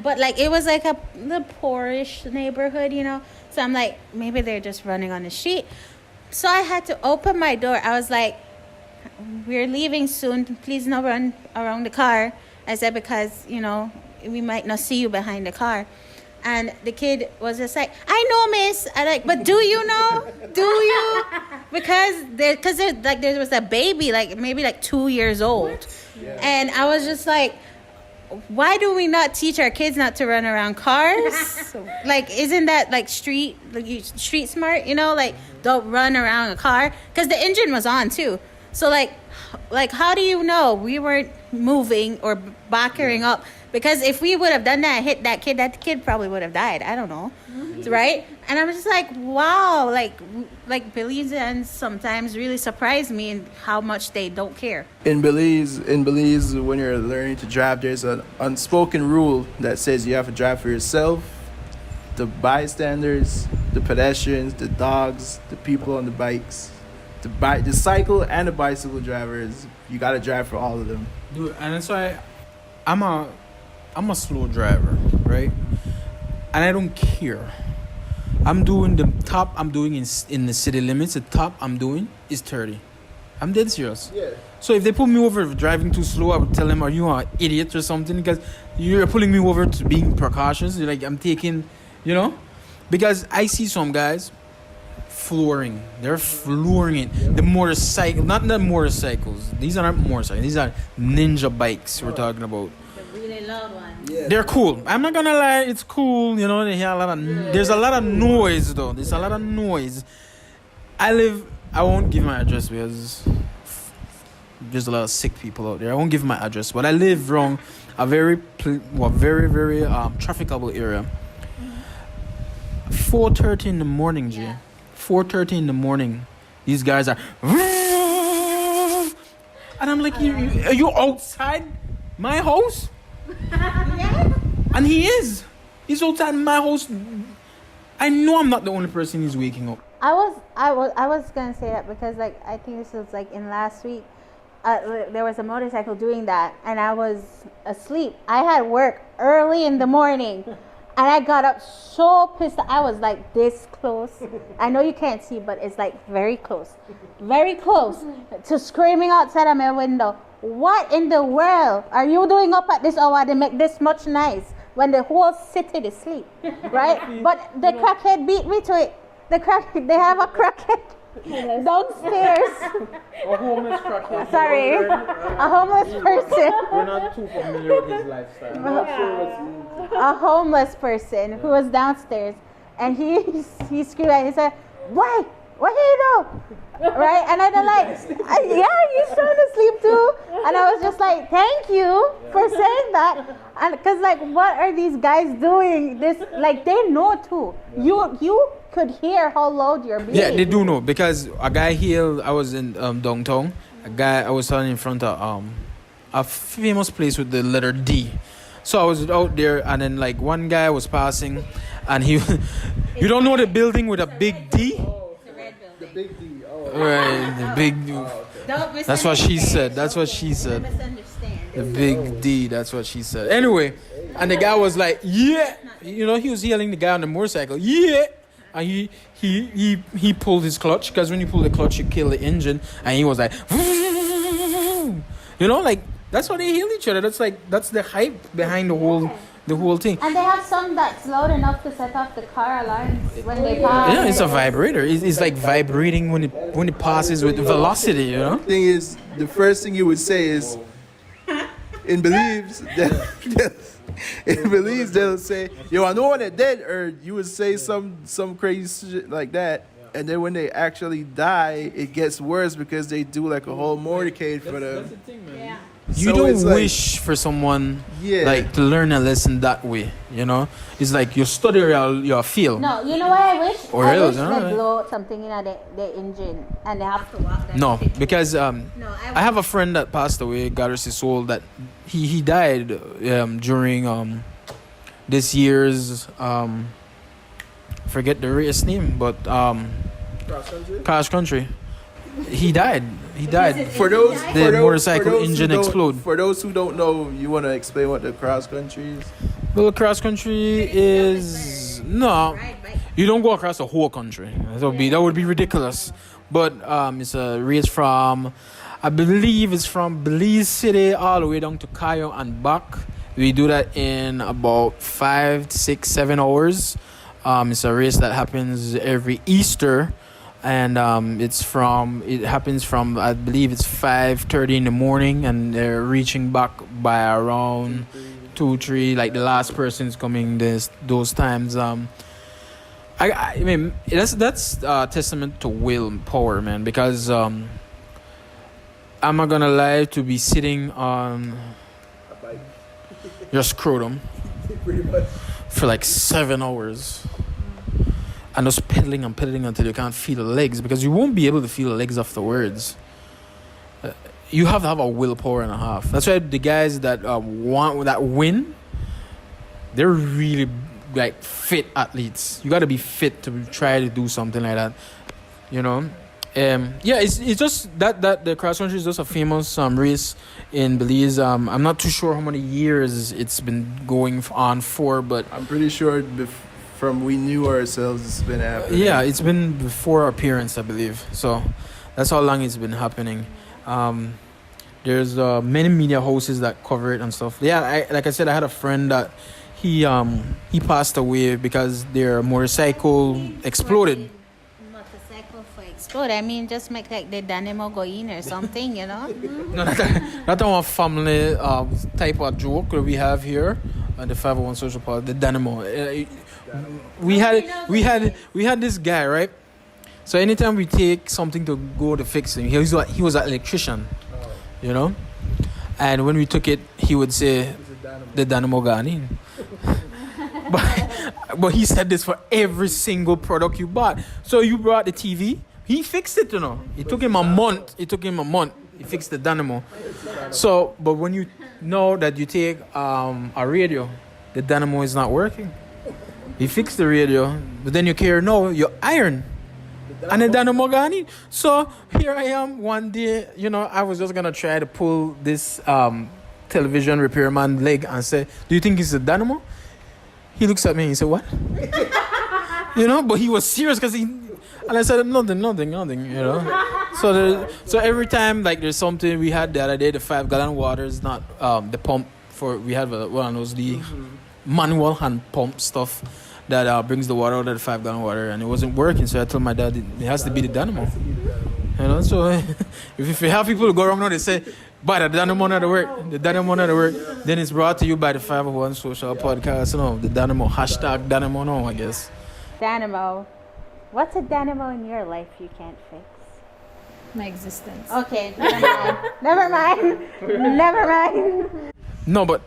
But like it was like the poorish neighborhood, you know. So I'm like, maybe they're just running on the street. So I had to open my door. I was like, we're leaving soon. Please not run around the car. I said, because, you know, we might not see you behind the car. And the kid was just like, I know, miss. I like, but do you know? Do you? Because there was a baby, like maybe like 2 years old. Yeah. And I was just like, why do we not teach our kids not to run around cars? Like, isn't that like street smart? You know, like don't run around a car because the engine was on too. So like how do you know we weren't moving or backering up Because if we would have done that, hit that kid probably would have died. I don't know, right? And I'm just like, wow, like Belizeans sometimes really surprise me in how much they don't care. In Belize, when you're learning to drive, there's an unspoken rule that says you have to drive for yourself, the bystanders, the pedestrians, the dogs, the people on the bikes, the cycle and the bicycle drivers. You gotta drive for all of them. Dude, and that's why I'm a slow driver, right? And I don't care. I'm doing the top. I'm doing in the city limits. The top I'm doing is 30. I'm dead serious. Yeah. So if they pull me over for driving too slow, I would tell them, "Are you an idiot or something?" Because you're pulling me over to being precautious. You're like I'm taking, because I see some guys flooring. They're flooring it. The motorcycle, not the motorcycles. These are not motorcycles. These are ninja bikes we're talking about. The really loud ones. Yeah. They're cool. I'm not gonna lie, it's cool. They hear a lot of. There's a lot of noise though. There's a lot of noise. I won't give my address because there's a lot of sick people out there. I won't give my address, but I live wrong a very very trafficable area. 4:30 in the morning, G. 4:30 in the morning. These guys are, and I'm like, are you outside my house? Yeah. And he is. He's outside my house. I know I'm not the only person who's waking up. I was gonna say that because I think this was in last week. There was a motorcycle doing that, and I was asleep. I had work early in the morning, and I got up so pissed. I was this close. I know you can't see, but it's very close to screaming outside of my window. What in the world are you doing up at this hour to make this much noise when the whole city is asleep, right? But the crackhead beat me to it. They have a crackhead downstairs. A homeless crackhead. Sorry, a homeless person. We're not too familiar with his lifestyle. A homeless person who was downstairs, and he screamed and he said, "Why? What do you do?" Right? And I'm yeah, he's trying to sleep too. And I was just like, thank you for saying that. And because what are these guys doing? This they know too. You could hear how loud you're being. Yeah, they do know because a guy here. I was in downtown. A guy I was standing in front of a famous place with the letter D. So I was out there, and then one guy was passing, and he, you don't know the building with a big D? It's a red building. The big D. Oh. Right, the big D. Don't That's what she said. That's what she said. misunderstand. The big D. That's what she said. Anyway, and the guy was like, yeah. He was yelling the guy on the motorcycle, yeah. And he pulled his clutch because when you pull the clutch, you kill the engine. And he was like, that's why they heal each other. That's the hype behind the whole thing. And they have some that's loud enough to set off the car alarms when they pass. Yeah, it's a vibrator. It's like vibrating when it passes with velocity. Thing is, the first thing you would say is, in Belize, they'll say, "Yo, I know when they're dead," or you would say some crazy shit like that. And then when they actually die, it gets worse because they do a whole motorcade for them. That's the thing, man. Yeah. You So don't it's wish for someone to learn a lesson that way. It's like you study your field. No, you know what I wish? Or I else, wish huh? they blow something in the engine and they have to walk that No, shit. because No, I have a friend that passed away, God rest his soul, that he died during this year's forget the race name, but cross country. He died. For those, The motorcycle engine explode. For those who don't know, you want to explain what the cross country is? Well, cross country is no. Ride bike. You don't go across the whole country. That would be ridiculous. But it's a race from, I believe it's from Belize City all the way down to Cayo and back. We do that in about 5, 6, 7 hours. It's a race that happens every Easter. And it happens from, I believe it's 5:30 in the morning, and they're reaching back by around 2, 3. Like the last person's coming those times. I mean that's testament to will power, man. Because I'm not gonna lie, to be sitting on your scrotum Pretty much. for like 7 hours. And just pedaling and pedaling until you can't feel the legs, because you won't be able to feel the legs afterwards. You have to have a willpower and a half. That's why the guys that win, they're really like fit athletes. You got to be fit to try to do something like that, you know. It's just that the cross country is just a famous race in Belize. I'm not too sure how many years it's been going on for, but I'm pretty sure from we knew ourselves it's been happening. yeah, it's been before our parents, I believe. So that's how long it's been happening. There's many media hosts that cover it and stuff. Yeah, like I said, I had a friend that he passed away because their motorcycle exploded. Motorcycle for explode. I mean, just make like the dynamo go in or something, you know? No, not one family type of joke that we have here at the 501 Social Pod, the dynamo. We had this guy, right? So anytime we take something to go to fix him, he was an electrician, you know. And when we took it, he would say, "The dynamo gone in." but he said this for every single product you bought. So you brought the TV, he fixed it, you know. It took him a month. He fixed the dynamo. So, but when you know that you take a radio, the dynamo is not working. He fixed the radio, but then you care, no, your iron. And the dynamo gone in. So here I am one day, you know, I was just going to try to pull this television repairman leg and say, "Do you think it's a dynamo?" He looks at me and he said, "What?" You know, but he was serious and I said, nothing, you know. So every time, like, there's something we had the other day, the 5-gallon water is not the pump for, we have one of those, the manual hand pump stuff that brings the water out of the 5-gallon water, and it wasn't working. So I told my dad it has to be the dynamo. You know, so if you have people who go around now, they say, "But the dynamo not to work. The dynamo not to work." Then it's brought to you by the 501 Social Podcast. You know, the dynamo, hashtag dynamo now, I guess. Dynamo. What's a dynamo in your life you can't fix? My existence. Okay, never mind. No, but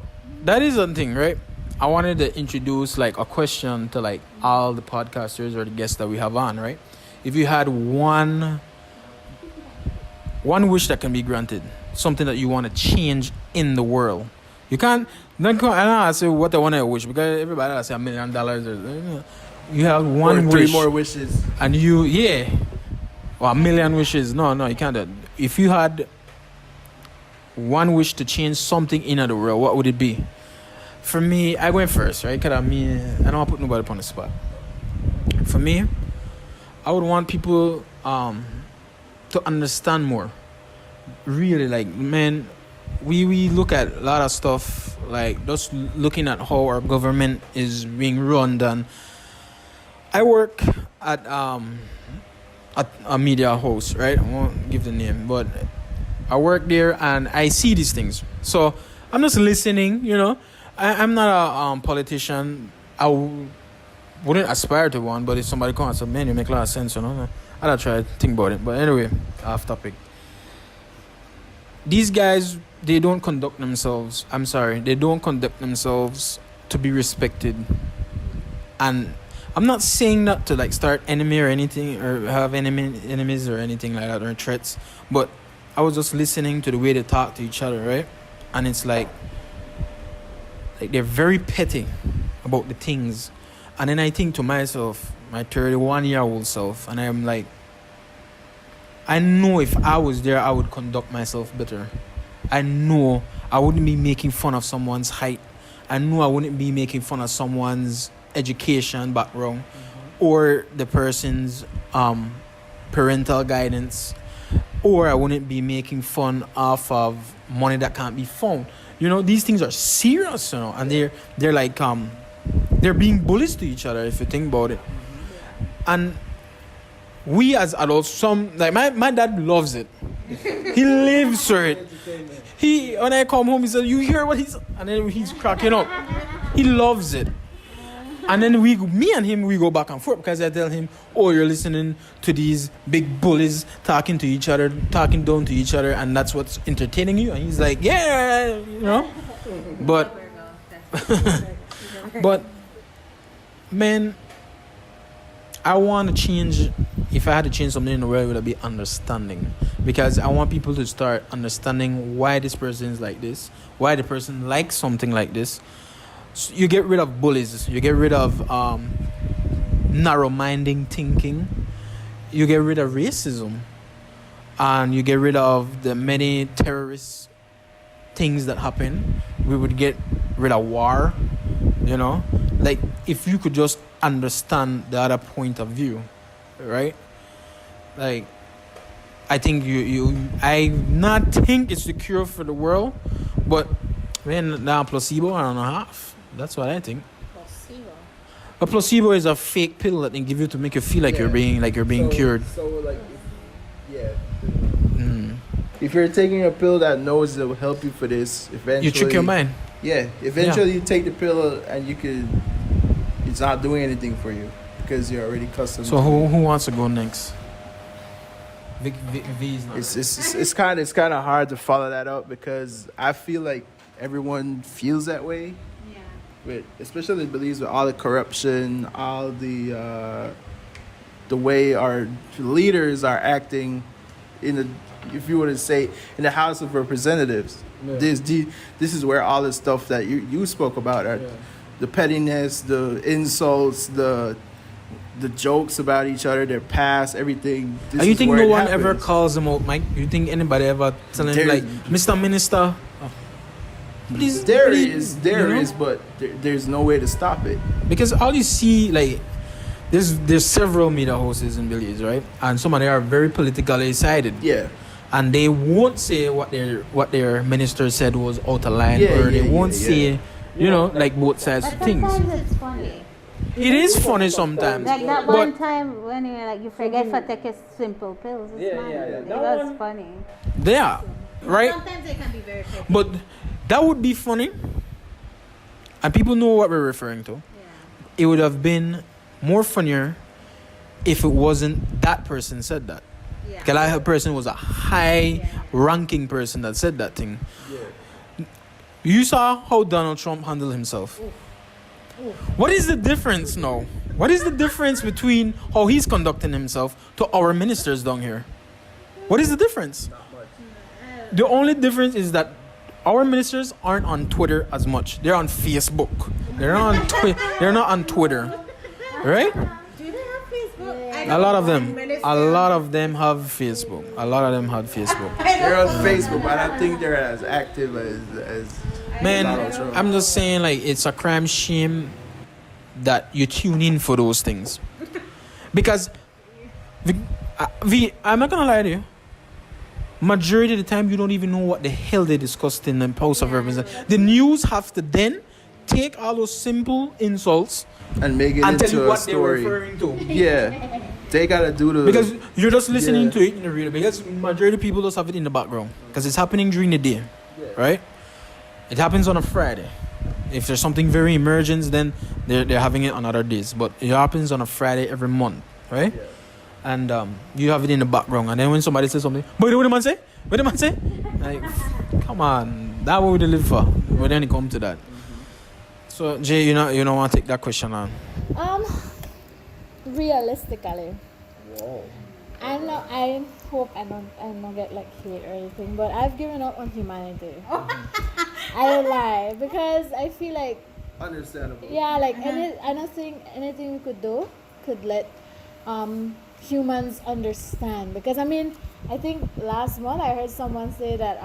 that is one thing, right? I wanted to introduce like a question to like all the podcasters or the guests that we have on, right? If you had one wish that can be granted, something that you want to change in the world, you can't. I don't say what I want to wish, because everybody has $1 million. Or, you have one or wish, 3 more wishes, and or 1 million wishes. No, you can't do it. If you had one wish to change something in the world, what would it be? For me, I went first, right? Because I don't want to put nobody on the spot. For me, I would want people to understand more. Really, like, man, we look at a lot of stuff, like just looking at how our government is being run. And I work at a media house, right? I won't give the name, but I work there and I see these things. So I'm just listening, you know. I'm not a politician. I wouldn't aspire to one, but if somebody comes and say, "Man, you make a lot of sense," you know, I'll try to think about it. But anyway, off topic. These guys, they don't conduct themselves. I'm sorry, they don't conduct themselves to be respected. And I'm not saying that to like start enemy or anything, or have enemies or anything like that, or threats. But I was just listening to the way they talk to each other, right? And it's like they're very petty about the things. And then I think to myself, my 31-year-old self, and I'm like, I know if I was there, I would conduct myself better. I know I wouldn't be making fun of someone's height. I know I wouldn't be making fun of someone's education background, or the person's parental guidance, or I wouldn't be making fun off of money that can't be found. You know, these things are serious, you know, and they're like they're being bullies to each other if you think about it. And we as adults, some like my dad loves it. He lives for it. When I come home, he says, "You hear what he's," and then he's cracking up. He loves it. And then me and him, we go back and forth, because I tell him, "Oh, you're listening to these big bullies talking to each other, talking down to each other, and that's what's entertaining you?" And he's like, "Yeah, you know." But But man, I want to change. If I had to change something in the world, it would be understanding, because I want people to start understanding why this person is like this, why the person likes something like this. So you get rid of bullies. You get rid of narrow-minded thinking. You get rid of racism, and you get rid of the many terrorist things that happen. We would get rid of war. You know, like if you could just understand the other point of view, right? Like, I think I not think it's the cure for the world, but man, now placebo, I don't know half. That's what I think. Placebo. A placebo is a fake pill that they give you to make you feel like you're being cured. So like, if you're taking a pill that knows it will help you for this, eventually You trick your mind. Yeah, eventually you take the pill and it's not doing anything for you because you're already accustomed. So to who wants to go next? V's not. It's kind of hard to follow that up because I feel like everyone feels that way. Yeah. With especially believes with all the corruption, all the way our leaders are acting if you were to say in the House of Representatives. Yeah. This is where all the stuff that you spoke about are the pettiness, the insults, the jokes about each other, their past, everything. And you think no one ever calls them out, Mike? You think anybody ever tell him like, Mr. Minister? Please, There please, is, but there's no way to stop it. Because all you see, like, there's several media houses in Belize, right? And some of them are very politically sided. Yeah. And they won't say what their minister said was out of line, or they won't say, like both sides of things. Sometimes it's funny. It is funny sometimes. Like that one time when you forget to take a simple pills. It was funny. They are, right? Sometimes they can be very petty. But that would be funny, and people know what we're referring to. Yeah. It would have been more funnier if it wasn't that person said that. Yeah. Because that person was a high-ranking person that said that thing. Yeah. You saw how Donald Trump handled himself. What is the difference now? What is the difference between how he's conducting himself to our ministers down here? What is the difference? Not much. The only difference is that our ministers aren't on Twitter as much. They're on Facebook. They're not on Twitter, right? Do they have Facebook? A lot of them. A lot of them have Facebook. A lot of them have Facebook. They're on Facebook, but I don't think they're as active as Man, Donald Trump. I'm just saying, like, it's a crime shame that you tune in for those things. Because, I'm not gonna lie to you. Majority of the time, you don't even know what the hell they discussed in the House of Representatives. The news have to then take all those simple insults and make it and tell you into a what they were story. referring to. Yeah, they gotta do the Because you're just listening Yeah. to it in the radio. Because majority of people just have it in the background. Because it's happening during the day, right? It happens on a Friday. If there's something very emergent, then they're having it on other days. But it happens on a Friday every month, right? Yeah. And you have it in the background. And then when somebody says something, but what the man say? What the man say? Like, come on, that what we live for. But then it come to that. So Jay, you don't want to take that question on. Realistically, Whoa. I hope I don't get like hate or anything, but I've given up on humanity. I don't lie because I feel like Understandable. like I don't think anything we could do could let humans understand, because I mean I think last month I heard someone say that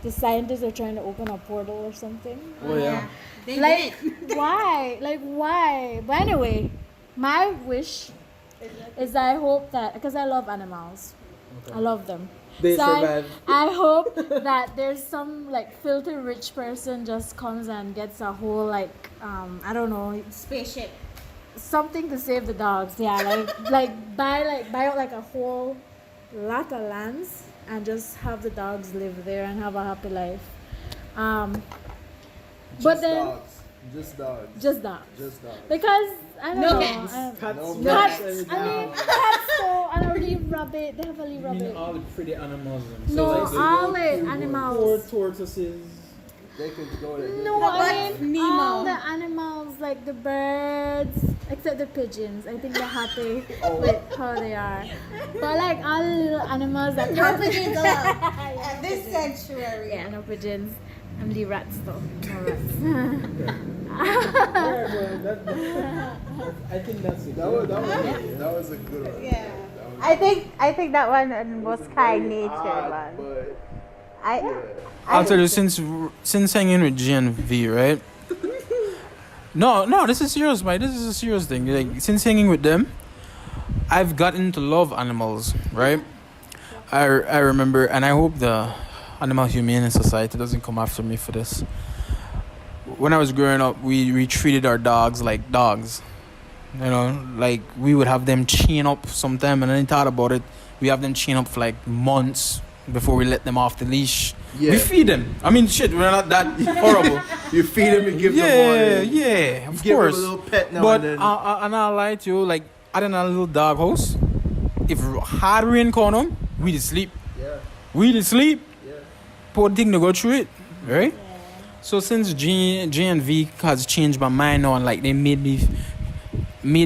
the scientists are trying to open a portal or something. Oh yeah. They Like did. why? Like why? But anyway, my wish is I hope that, because I love animals, I love them. They So survive. I hope that there's some like filthy rich person just comes and gets a whole like I don't know, Spaceship. something to save the dogs. Yeah, like buy out like a whole lot of lands and just have the dogs live there and have a happy life. But then dogs. Just dogs. just dogs. Just dogs. because I don't No know. cats. No Cats. cats. I mean, cats though, and a leaf rabbit. They have a leaf rabbit. all the pretty animals. No, all the animals. tortoises. They can go there. No, How I about mean Nemo? all the animals, like the birds, except the pigeons. I think they're happy with how they are. But like all the little animals that No come. pigeons allowed. Yeah, At this sanctuary. yeah, no pigeons. And the rats though. No rats. I think that's it. That was a good one. Yeah. That was I think that one was kind natured odd, one. but I'll tell you, since hanging with G and V, right? No, this is serious, man. This is a serious thing. Like, since hanging with them, I've gotten to love animals, right? I remember, and I hope the Animal Humane Society doesn't come after me for this. When I was growing up, we treated our dogs like dogs. You know, like we would have them chain up sometime, and then thought about it. We have them chain up for like months before we let them off the leash. Yeah. We feed them. I mean, shit, we're not that horrible. you feed them, you give them water. Yeah, of Give course. them a little pet now But and then. and I'll lie to you, like I done a little dog house. If hard rain come on, we just sleep. Yeah. We just sleep. Yeah. Poor thing to go through it, right? So since G and V has changed my mind now, and like they made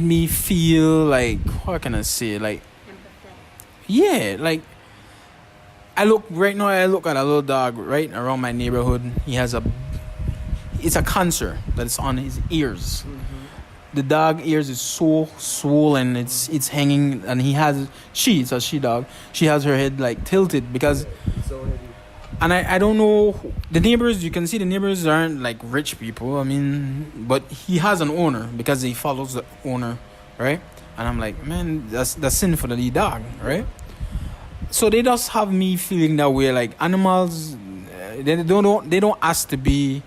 me feel like, what can I say, like, yeah, like I look at a little dog right around my neighborhood. He has it's a cancer that's on his ears. The dog ears is so swollen, it's hanging, and it's a she dog. She has her head like tilted because, So heavy. and I don't know, the neighbors, you can see the neighbors aren't like rich people. I mean, but he has an owner because he follows the owner, right? And I'm like, man, that's sin for the dog, right? So they just have me feeling that way. Like animals, they don't ask to be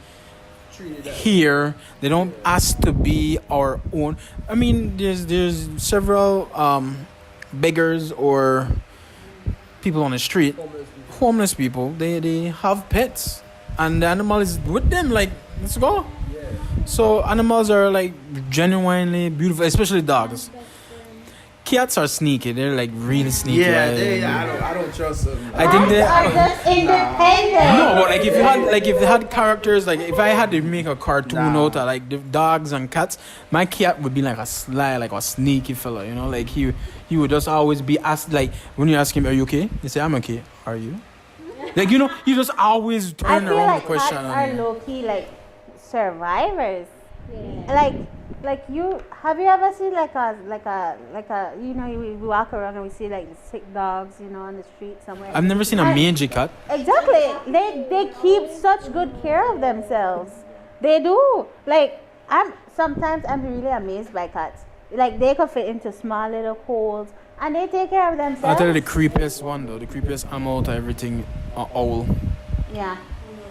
Treated that. here. They don't ask to be our own. I mean, there's several beggars or people on the street, homeless people. They have pets, and the animal is with them. Like, let's go. Yeah. So animals are like genuinely beautiful, especially dogs. Cats are sneaky. They're like really sneaky. Yeah, Like, I don't trust them. I think they Cats are just independent. no, but like if they had characters, like if I had to make a cartoon Nah. out of like the dogs and cats, my cat would be like a sly, like a sneaky fella, you know, like he would just always be asked, like when you ask him, "Are you okay?" He say, "I'm okay." "Are you?" Like, you know, he just always I turn feel around like the question. cats are low key like survivors. Like you have you ever seen like a you know, we walk around and we see like sick dogs, you know, on the street somewhere. I've never seen a mangy cat. Exactly. They keep such good care of themselves. They do. Like sometimes I'm really amazed by cats. Like they could fit into small little holes and they take care of themselves. I'll tell you the creepiest one though, the creepiest animal to everything, owl. Yeah.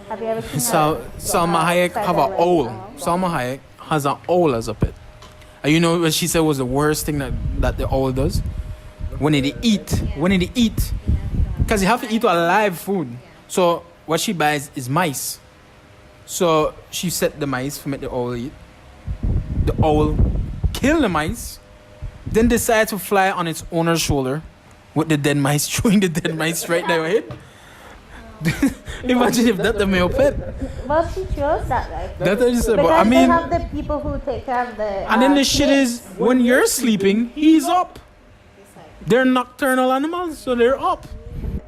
Have you ever seen Salma Hayek have an owl. Salma Hayek has an owl as a pet. And you know what she said was the worst thing that the owl does? When it eat. Because you have to eat alive food. So what she buys is mice. So she set the mice for make the owl eat. The owl kill the mice, then decide to fly on its owner's shoulder with the dead mice, chewing the dead mice right down her head. Imagine if that's the male pet. Well, she chose that life. That's what you said, Because but I they mean, have the people who take care of the. and then the shit kids. is when you're sleeping, he's up. They're nocturnal animals, so they're up.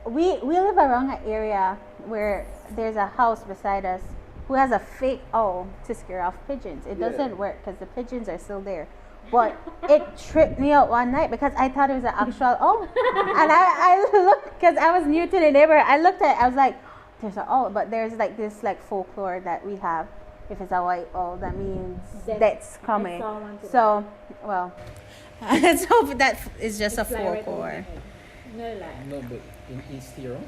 We live around an area where there's a house beside us who has a fake owl to scare off pigeons. It doesn't work because the pigeons are still there. But it tripped me out one night because I thought it was an actual owl. And I looked, because I was new to the neighborhood, I looked at it, I was like, there's an owl. But there's like this like folklore that we have. If it's a white owl, that means that's coming. So, well, let's hope that is just a folklore. No, but in East Hero.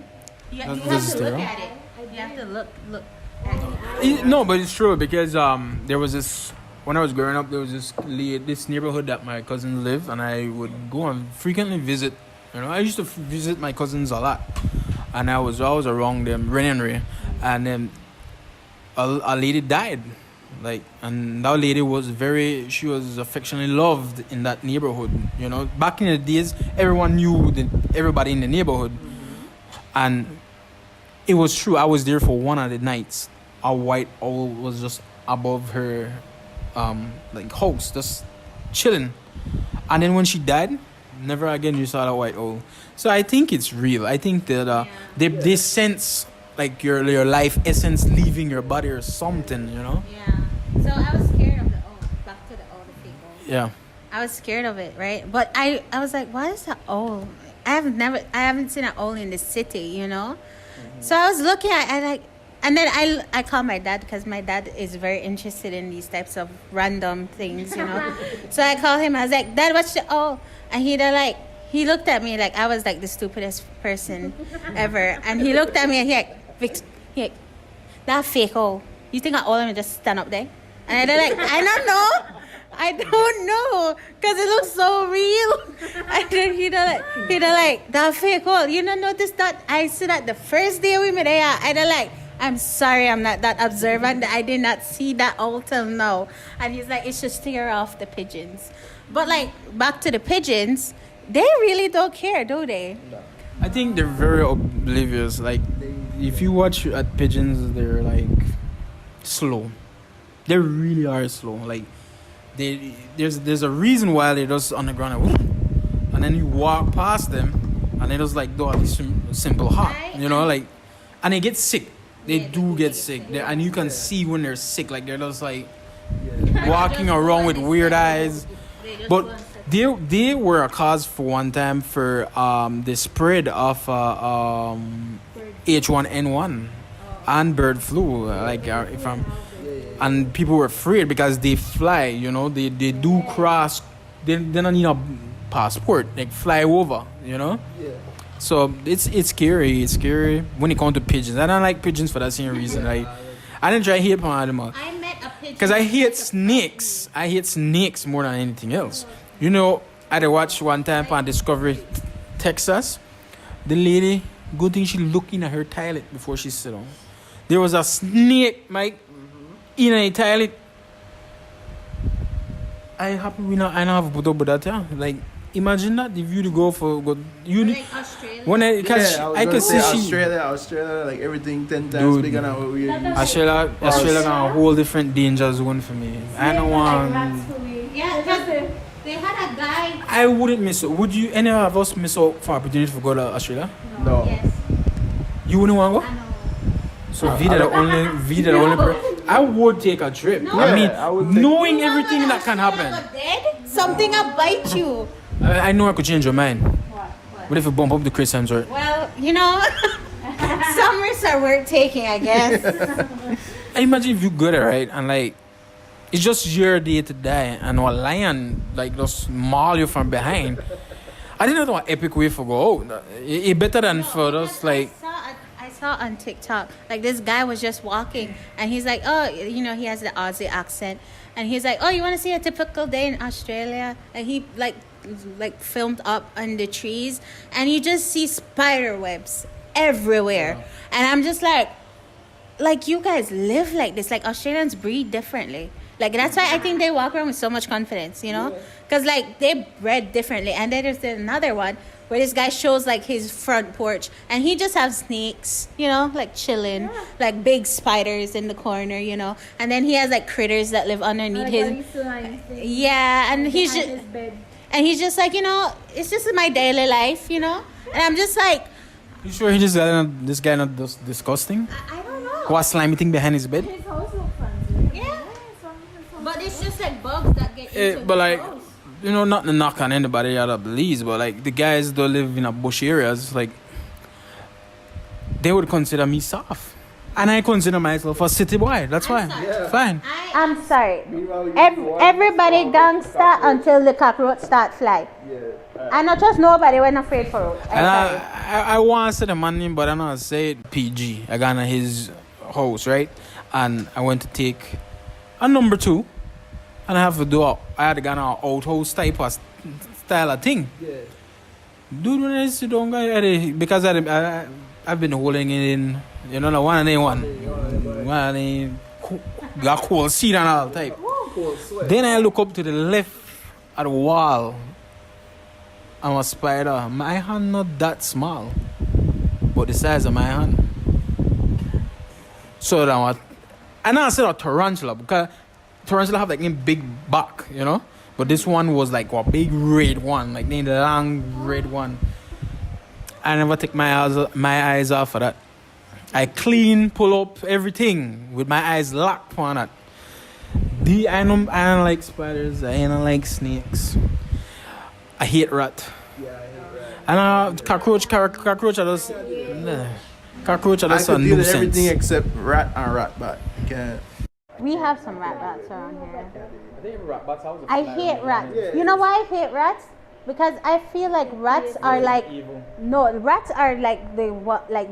You That's have to zero. look at it. You have to look. No, but it's true because there was this, when I was growing up, there was this neighborhood that my cousins live, and I would go and frequently visit. You know, I used to visit my cousins a lot, and I was always around them, and then a lady died, like, and that lady she was affectionately loved in that neighborhood. You know, back in the days, everyone knew everybody in the neighborhood, and it was true. I was there for one of the nights, a white owl was just above her like house, just chilling. And then when she died, never again you saw that white owl. So I think it's real. I think that they sense like your life essence leaving your body or something, you know? Yeah. So I was scared of the owl. Back to the owl, the fake owl. Yeah. I was scared of it, right? But I was like, what is an owl? I haven't seen an owl in the city, you know? So I was looking at like, and then I called my dad because my dad is very interested in these types of random things, you know? So I called him. I was like, Dad, what's the owl? And he looked at me like I was like the stupidest person ever. And he looked at me and he like, that fake owl. You think an owl will just stand up there? And I like, I don't know, because it looks so real. And then he like, that fake owl. You don't notice that? I see that the first day we met there. And I like, I'm sorry, I'm not that observant. I did not see that owl till now. And he's like, it should steer off the pigeons. But like, back to the pigeons, they really don't care, do they? I think they're very oblivious. Like, if you watch at pigeons, they're like slow. They really are slow. Like, there's a reason why they're just on the ground, and then you walk past them, and they just like do a simple hop, you know, like, and they get sick. They do get sick, and you can see when they're sick. Like they're just like walking around with weird eyes. But they were a cause for one time for the spread of H1N1 and bird flu. Like if I'm, and people were afraid because they fly. You know, they do cross. They don't need a passport. Like fly over. You know. Yeah. So it's scary. It's scary when it comes to pigeons. I don't like pigeons for that same reason. Like I didn't try to hate on animals. I met a pigeon. Because I hate snakes. I hate snakes more than anything else. You know, I watched one time on Discovery Texas. The lady, good thing she looked in at her toilet before she sit down. There was a snake, Mike, in a toilet. I happen we not. I don't have put up with that. Yeah, like. Imagine that if you go Like Australia. When I can see Australia, like everything 10 times bigger than what we are. Australia got a whole different danger zone for me. I don't want. Yeah, because they had a guy. I wouldn't miss it. Would you? Any of us miss out for opportunity to go to Australia? No. Yes. You wouldn't want to go? I know. So Vida the only. I would take a trip. No. I mean, Yeah, I would take- knowing everything that can happen. Something will bite you. I know I could change your mind. What if you bump up the Chris Hemsworth? Well, you know, some risks are worth taking, I guess. I imagine if you go there, right, and like, it's just your day to die, and a lion like just maul you from behind. I didn't know what epic way for go. It better than for us like. I saw on TikTok, like this guy was just walking, and he's like, oh, you know, he has the Aussie accent, and he's like, oh, you want to see a typical day in Australia? And he like filmed up on the trees, and you just see spider webs everywhere. Wow. And I'm just like you guys live like this. Like Australians breed differently. Like that's why I think they walk around with so much confidence, you know, because like they bred differently. And then there's another one where this guy shows like his front porch, and he just has snakes, you know, like chilling, like big spiders in the corner, you know, and then he has like critters that live underneath his. Yeah, and he's just like, you know, it's just my daily life, you know, and I'm just like. You sure this guy not disgusting? I don't know. What slimy thing behind his bed? His house looks fancy. Yeah. But it's just like bugs that get into But like, house. you know, not to knock on anybody out of Belize, but like the guys that live in a bush areas, like they would consider me soft, and I consider myself a city boy. That's why. Yeah. Fine. I'm sorry. Everybody gangster until the cockroach start fly. Yeah. I not trust nobody when afraid for road. And I want to say the man name, but I don't say it PG. I got in his house, right? And I went to take a number 2, and I have to do I had to get an outhouse type of style of thing. Yeah. Dude, when I sit down, because I've been holding it in, you know, one. Got cold seat and all type. Then I look up to the left at the wall. I'm a spider. My hand not that small, but the size of my hand. So that I know I said a tarantula because tarantula have like a big back, you know. But this one was like a big red one, like the long red one. I never take my eyes off of that. I pull up everything with my eyes locked on that. I don't like spiders. I don't like snakes. I hate rat. Yeah, I hate rat. And cockroach. Cockroach are just a deal with nuisance. everything except rat and rat bat. Can't. We have some rats around here. I I hate rats. You know why I hate rats? Because I feel like rats are like rats are like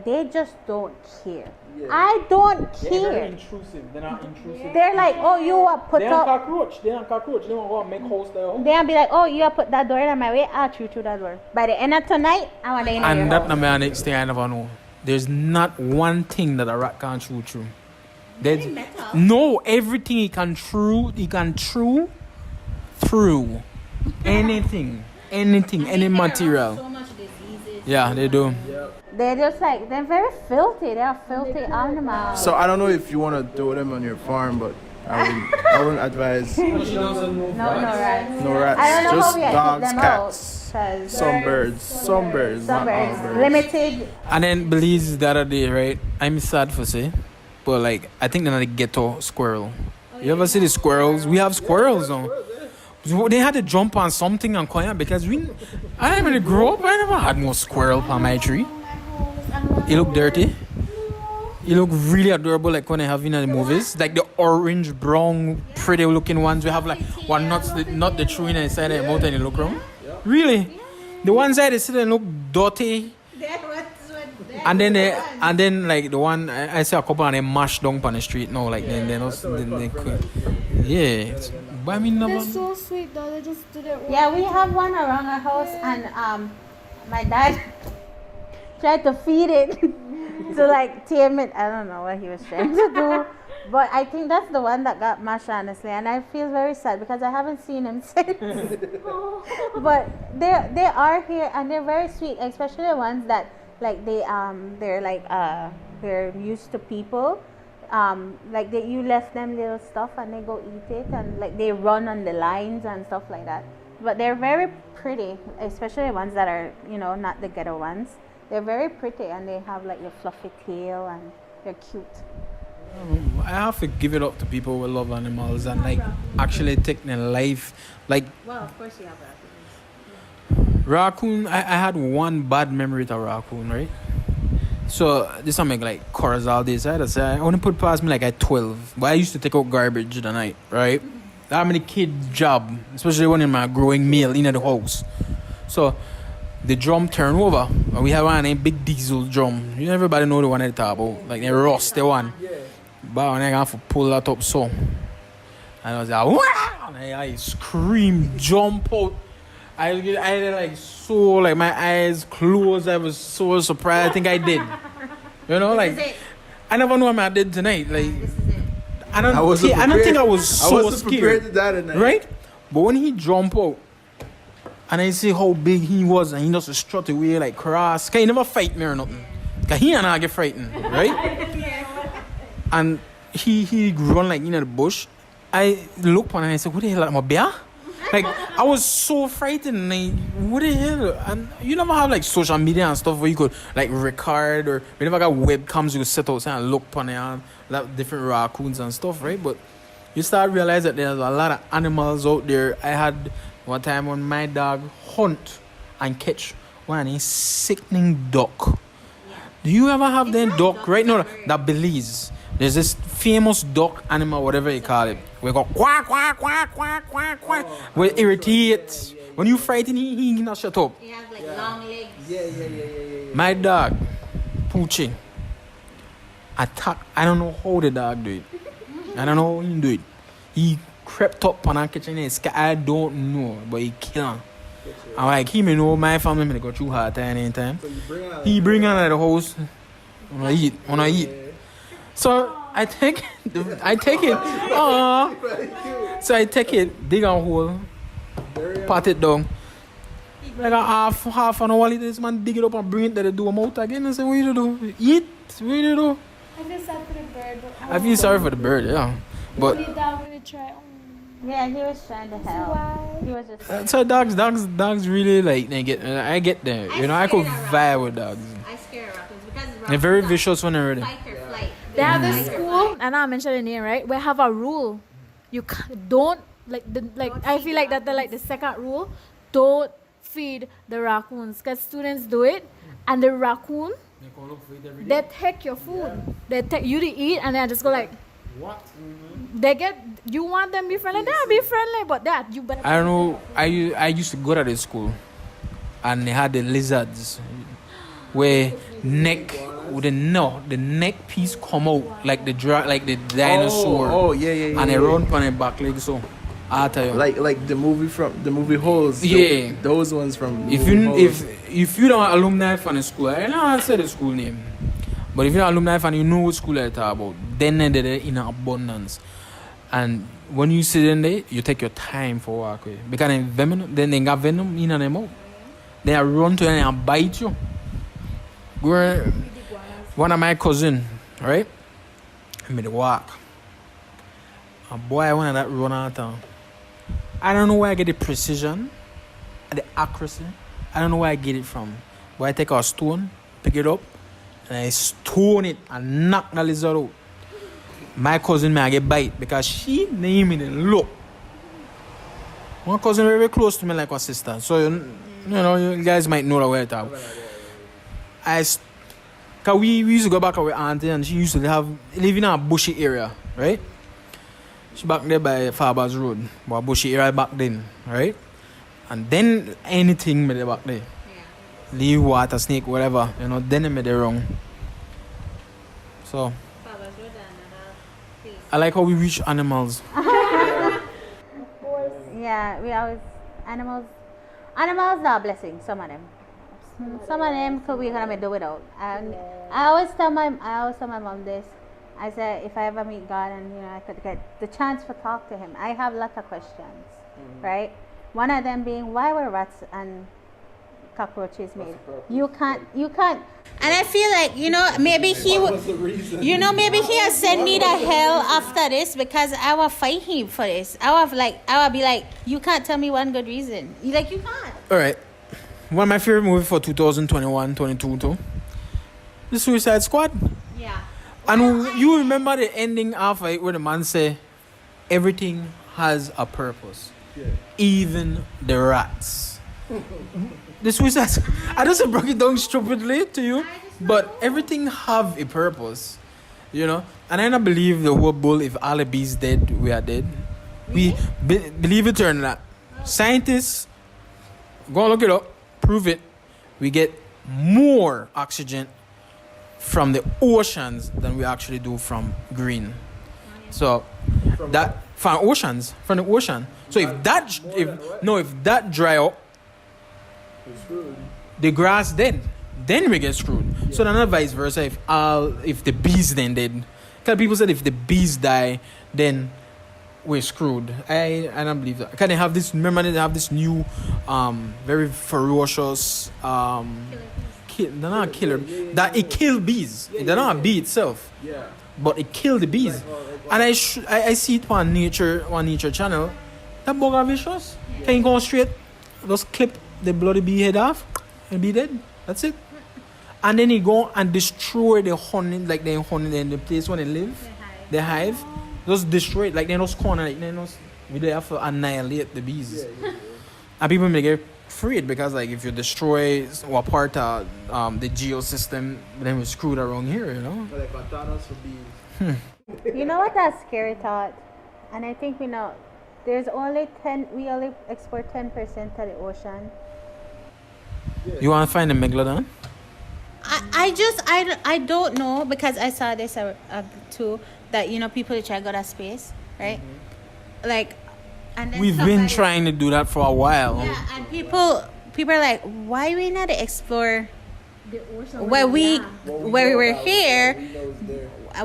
they just don't care. Yeah. I don't They're very care. intrusive. They're not intrusive. They're like, oh, you are put They're up. cockroach. They want to go and make house there. They'll be like, oh, you have put that door in my way. I'll through that door. By the end of tonight, I want to in your And that house. number next thing I never know. There's not one thing that a rat can't chew through. There's no everything he can chew through anything, any material. So much diseases. Yeah, they do. They're just like, they're very filthy. They're filthy animals. So I don't know if you want to do them on your farm, but I wouldn't advise No rats. no rats. I don't know how Just we keep dogs, them cats, out. 'Cause some birds, not all birds. Limited. And then Belize the other day, right? I'm sad for say, but like I think they're not the ghetto squirrel. You ever see the squirrels? We have squirrels now. They had to jump on something and climb because I when I grew up, I never had no squirrel on my tree. It look dirty. It look really adorable, like when I have in the movies, like the orange, brown, pretty looking ones. We have like one not the true inside the mouth and they look wrong. Really, the ones that they sit and look dirty. And then like the one I see a couple and they mash down on the street now, like then they could, yeah. But I mean, They're so sweet though. They just do their Yeah, we have one around our house, and my dad tried to feed it to like tame it. I don't know what he was trying to do, but I think that's the one that got mashed, honestly, and I feel very sad because I haven't seen him since. But they are here and they're very sweet, especially the ones that like they're used to people. Like you left them little stuff and they go eat it, and like they run on the lines and stuff like that. But they're very pretty, especially the ones that are, not the ghetto ones. They're very pretty and they have like the fluffy tail and they're cute. I have to give it up to people who love animals and like actually take their life. Like Well, of course you have raccoons. raccoon, I had one bad memory with a raccoon, right? So this time like chorus all this. I had to say I only put past me like at 12, but I used to take out garbage at night, right? That many kid job, especially when in my growing meal in the house. So the drum turn over and we have one a big diesel drum. Everybody know the one I talk about, like the rusty one. But when I have to pull that up so, and I was like, wow! And I scream, jump out. I had like so like my eyes closed. I was so surprised. I think I did. Like I never know what I did tonight. Like I don't think I was so scared. To die tonight. Right? But when he jumped out and I see how big he was and he just strut away like cross. Cause he never fight me or nothing. Cause he and I get frightened, right? And he run like in the bush. I look upon him and I said, what the hell am I bear? Like I was so frightened. Like what the hell? And you never have like social media and stuff where you could like record, or we never got webcams you could set outside and look upon it and like different raccoons and stuff, right? But you start realize that there's a lot of animals out there. I had one time when my dog hunt and catch one sickening duck. Do you ever have that duck? Right? No, that Belize. There's this famous duck animal, whatever you call it. We go quack, quack, quack, quack, quack, quack. We irritate. When you frighten, he not shut up. They have like long legs. Yeah. My dog, Poochie, attack. I don't know how the dog do it. I don't know how he do it. He crept up on our kitchen and I don't know, but he kill him. I'm like, he may know my family may go through hard time anytime. So He bring her to the house. Wanna eat. So I take it. So I take it, dig a hole, pat it down. Like a half an hour later, this man dig it up and bring it to the door mouth again and say, what you do? Eat? What you do? I feel sad for the bird, but I feel sorry for the bird, yeah. But the dog really try. Yeah, he was trying to help. Why? He was just. so dogs really like they get. I get there. You know, I could vibe with dogs. I scare raccoons because They're very vicious when they're ready. fight or flight. They have this school, and I mentioned the name, right? We have a rule. You don't I feel like that the second rule, don't feed the raccoons, because students do it, and the raccoon they take your food. They take you to eat, and then just go like. What? They get you want them to be friendly. They'll be friendly, but that you better. I don't know. I used to go to this school, and they had the lizards, where the neck piece come out like the dinosaur. Oh, yeah. And they run on their back leg. So I tell you, Like the movie Holes. Yeah. Those ones from. if movie you Holes. if you don't alumni from the school, I know I said the school name, but if you're not alumni fan, you know what school I talk about. Then they're in abundance, and when you sit in there, you take your time for walk away because then they got venom in them out. They run to you and bite you. One of my cousin, right? I made a walk. A boy, I wanted that run out of town. I don't know where I get the precision, the accuracy. I don't know where I get it from. But I take a stone, pick it up, and I stone it and knock the lizard out. My cousin may get bite because she named me and look. One cousin very close to me like a sister. So you guys might know the way I talk. Cause we used to go back with auntie, and she used to live in a bushy area, right? She back there by Farber's Road, but bushy area back then, right? And then anything made it back there. Yeah. Leave, water, snake, whatever, then they made it wrong. So I like how we reach animals. Yeah, we always animals are blessings. Some of them could we gonna do without. And I always tell my mom this. I said if I ever meet God and I could get the chance to talk to Him, I have lots of questions, right? One of them being why were rats and cockroaches made? You can't. And I feel like maybe he would, maybe he has sent me to hell after this because I will fight him for this. I will be like, you can't tell me one good reason. You can't. All right. One of my favorite movies for 2021-22 too. The Suicide Squad. Yeah. And you remember the ending of it where the man say, everything has a purpose. Yeah. Even the rats. The Suicide Squad. I just broke it down stupidly to you, but everything have a purpose. And I don't believe the whole bull, if all the bees dead, we are dead. We believe it or not. Scientists, go look it up, prove it. We get more oxygen from the oceans than we actually do from green. So from the ocean. So if that dry up, the grass dead, then we get screwed. Yeah. So then not vice versa. If the bees then dead, because people said if the bees die, then we're screwed. I don't believe that. Can they have this? Remember they have this new, very ferocious they're not killer. That it kill bees. They're not a bee itself. Yeah. But it kill the bees. And I see it on nature channel. That bug are vicious. Yeah. Can you go straight? Just clip the bloody bee head off and be dead. That's it. And then he go and destroy the honey, like the honey in the place where they live. The hive. Just destroy it. Like they just corner we have to annihilate the bees. Yeah. And people may get afraid because if you destroy or part of the geosystem, then we're screwed around here, Like Thanos for bees. You know what that scary thought? And I think we know there's only we only export 10% to the ocean. You want to find the megalodon? I don't know because I saw this too that people try to go to space, right? Mm-hmm. And then we've been trying to do that for a while. Yeah, and people are like, why we not explore the ocean where we're here?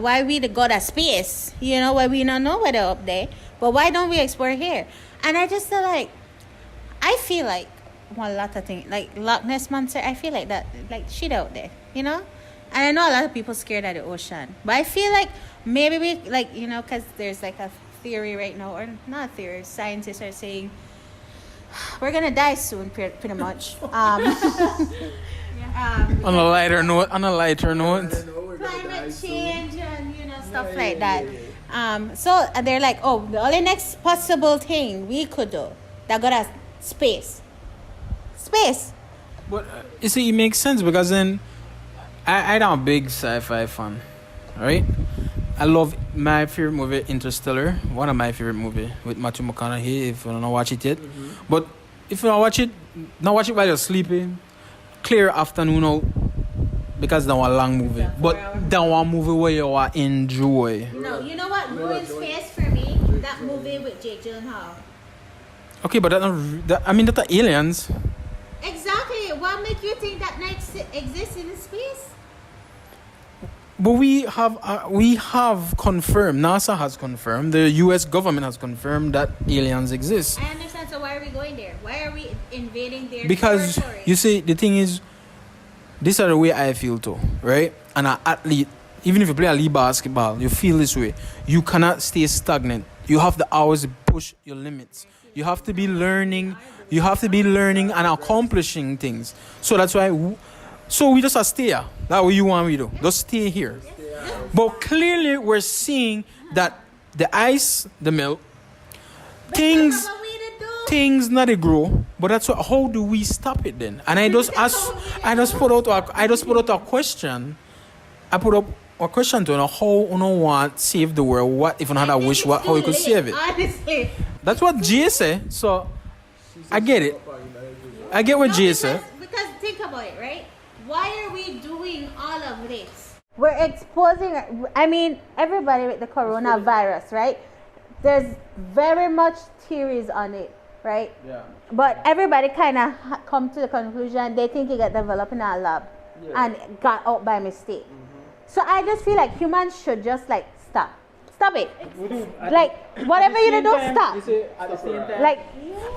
Why we to go to space? Why we don't know where they're up there? But why don't we explore here? And I just feel I feel like a lot of things like Loch Ness monster. I feel like that, like shit out there, And I know a lot of people scared of the ocean, but I feel like maybe we, like, you know, because there's like a theory right now, or not a theory, scientists are saying we're gonna die soon, pretty much. On a lighter note, Climate change and, you know, stuff like that. So they're like, oh, the only next possible thing we could do that got us space. But you see, it makes sense because then I'm a big sci-fi fan, right? I love my favorite movie, Interstellar. One of my favorite movie with Matthew McConaughey. If you don't watch it yet, but if you don't watch it, not watch it while you're sleeping. Clear afternoon out because that one long movie, but that one movie where you will enjoy. No, you know what ruins space for me? That movie with Jake Gyllenhaal. Okay, but that's aliens. Exactly. What make you think that night exists in space? But we have confirmed. NASA has confirmed. The U.S. government has confirmed that aliens exist. I understand. So why are we going there? Why are we invading their Because territory? you see, the thing is, this is the way I feel too, right? And an athlete, even if you play a league basketball, you feel this way. You cannot stay stagnant. You have to always push your limits. You have to be learning. You have to be learning and accomplishing things. So that's why. So we just stay here. That's what you want me to do. Just stay here. But clearly we're seeing that the ice, the milk, things not to grow. But that's what. How do we stop it then? And I just put out a question. I put up a question to you know, how you know want save the world. What if another wish? How you could save it? Honestly. That's what Jay said. So I get it. I get what Jay said. Because think about it, right? Why are we doing all of this? We're exposing, I mean, everybody with the coronavirus, right? There's very much theories on it, right? Yeah. But everybody kind of come to the conclusion they think it got developed in a lab and got out by mistake. So I just feel like humans should just like stop it. Like whatever you do, stop. Like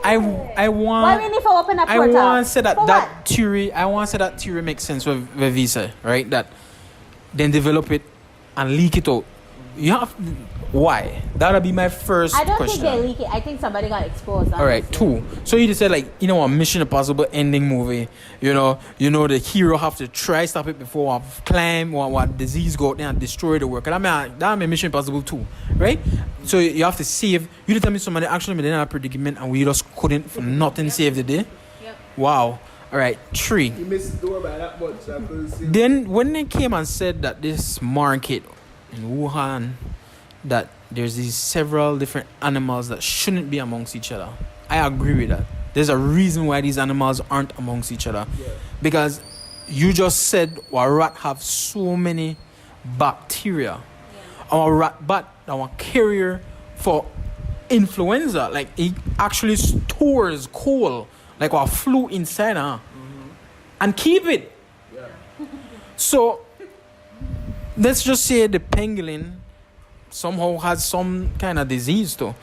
I want. why we need to open a I portal? want to say that For that what? theory. I want to say that theory makes sense with Visa, right? That then develop it and leak it out. You have why? That'll be my first I don't question. think they leak it. I think somebody got exposed. All right, honestly. 2. So you just said like a Mission Impossible ending movie. You know the hero have to try stop it before climb or disease go out there and destroy the work. And that mean Mission Impossible 2, right? So you have to save. You did tell me somebody actually made in a predicament and we just couldn't for nothing save the day. Yep. Wow. All right, 3. You missed the door by that much. So I couldn't see. Then when they came and said that this market in Wuhan, that there's these several different animals that shouldn't be amongst each other. I agree with that. There's a reason why these animals aren't amongst each other. Yeah. Because you just said our rat have so many bacteria. Our rat bat, our carrier for influenza, like it actually stores coal, like our flu inside her, and keep it. Yeah. So let's just say the pangolin somehow has some kind of disease too.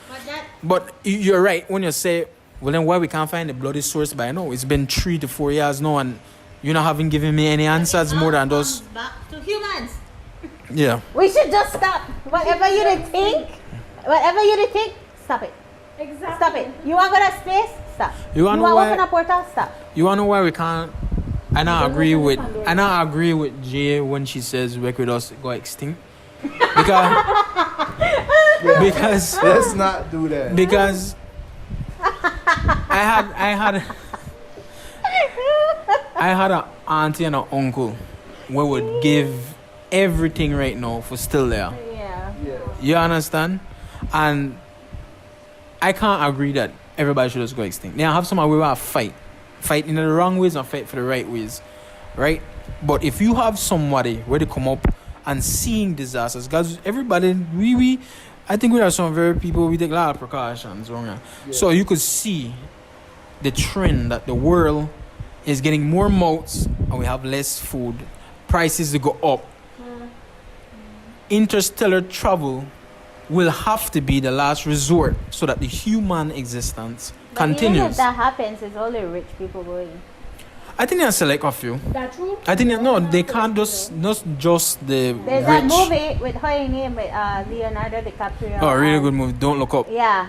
But you're right when you say, well, then why we can't find the bloody source by now? It's been 3 to 4 years now, and you not having given me any answers more than those. Back to humans. Yeah. We should just stop. Whatever you think, stop it. Exactly. Stop it. You want to go to space? Stop. You wanna want know to why- open a portal? Stop. You wanna know why we can't? And I agree with Jay when she says we could just go extinct. Because Let's not do that. because I had an auntie and an uncle who would give everything right now for still there. Yeah. Yeah. You understand? And I can't agree that everybody should just go extinct. Now I have someone we want to fight in the wrong ways and fight for the right ways, right? But if you have somebody where they come up and seeing disasters, guys, everybody I think we are some very people we take a lot of precautions, wrong? Yeah. So you could see the trend that the world is getting more mouths and we have less food, prices to go up. Interstellar travel will have to be the last resort so that the human existence But even if continues. that happens, it's only rich people going. I think they select a few. That true? I think no, they can't not just the There's rich. a movie with how you name with Leonardo DiCaprio. Oh, really and- good movie. Don't look up. Yeah,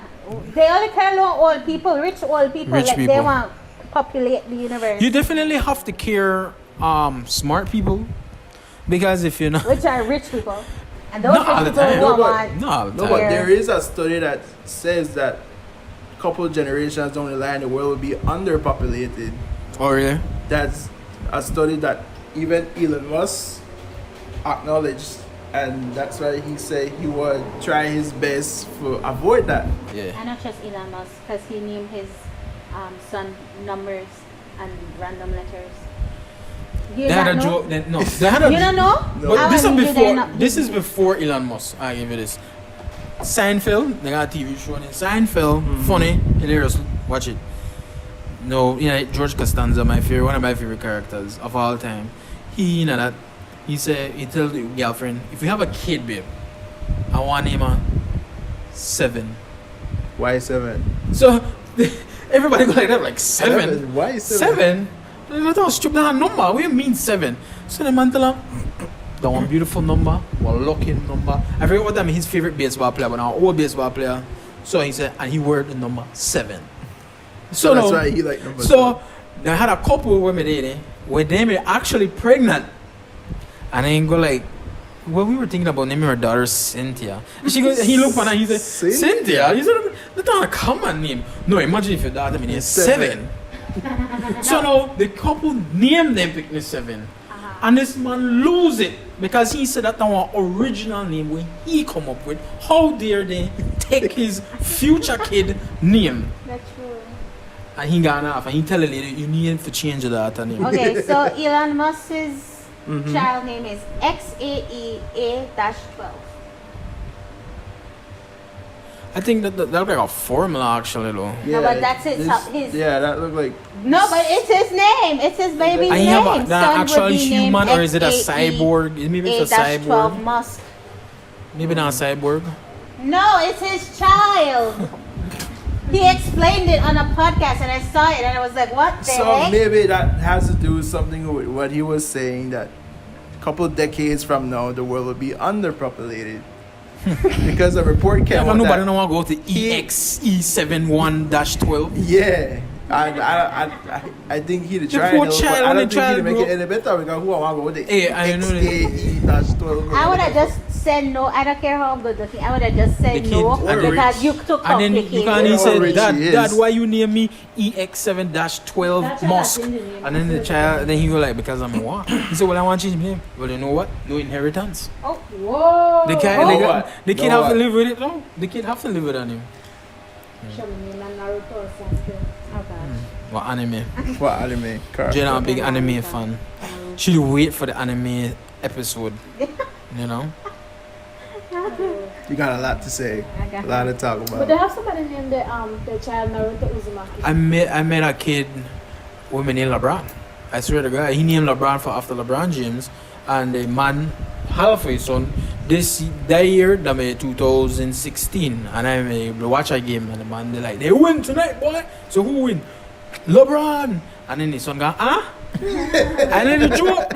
they only care about old people, rich old people. Rich like they people. want to populate the universe, You definitely have to care smart people, because if you're not, which are rich people, and those not all rich the people time. don't No, but- want. not all the No, time. but Yeah. there is a study that says that a couple generations down the line, the world will be underpopulated. Oh, really? That's a study that even Elon Musk acknowledged, and that's why he said he would try his best to avoid that. Yeah. I not trust Elon Musk because he named his son numbers and random letters. You They had not a know? joke. No, they had a. You don't know? No. But I this is want you to before. not- This is before Elon Musk. I give you this. Seinfeld. They got a TV show named Seinfeld. Funny, hilarious. Watch it. No, you know George Costanza, one of my favorite characters of all time. He, you know that. He said he told the girlfriend, if you have a kid, babe, I want him a 7. Why 7? So everybody go like that, like 7. Why 7? 7? That's a stupid number. What do you mean 7? So the man tell him, that one beautiful number, one lucky number. I forget what time his favorite baseball player, but an old baseball player. So he said, and he wore the number 7. So that's no, why he like number so they had a couple women dating where they were actually pregnant. And then go like, well, we were thinking about naming our daughter Cynthia. And she goes, he looked at her and he said, Cynthia? He said, that's not a common name. No, imagine if your daughter name is 7. So now the couple named them picnic 7. And this man lose it because he said that one original name when he come up with. How dare they take his future kid name? That's true. And he got off and he tell the lady, you need to change the daughter name. Okay, so Elon Musk's child name is XAEA-12. I think that look like a formula actually though. No, but that's his- Yeah, that looked like. No, but it's his name. It's his baby's And he name. have an Son actual would be named human or is it a XAE cyborg? Maybe it's a A-12 cyborg. Musk. Maybe not a cyborg. No, it's his child. He explained it on a podcast and I saw it and I was like, what the So heck? maybe that has to do something with what he was saying, that a couple decades from now the world will be underpopulated. Because a report Yeah, came but out nobody that, don't want to go to EXE71-12. yeah, I think he'd try poor it, but child, I when don't the think child he'd make grow- it any better because who I want to go with the Hey, I know that- XAE-12. I would have just said no. I don't care how good looking. I would have just said The kid no or because rich. you took And then you complicated. can he How said, rich Dad, he is. Dad, why you name me EX7-12 That's Musk? what I didn't name And then the child, then he go like, because I'm a what? He said, well, I want to change my name. Well, you know what? No inheritance. Oh, Whoa. The kid, Oh, the, what? the kid No, have to what? live with it. No, the kid have to live with that name. Show me Naruto or something. oh gosh. What anime? What anime? Jenna a big anime fan. She wait for the anime episode. You know? You got a lot to say, I got a lot to talk But they about. have somebody named the child Naruto Uzumaki. I met a kid with me named LeBron. I swear to God, he named LeBron for after LeBron James, and the man halfway son that year that made 2016, and I made the watch a game, and the man they win tonight, boy. So who win? LeBron. And then his son got and then the joke,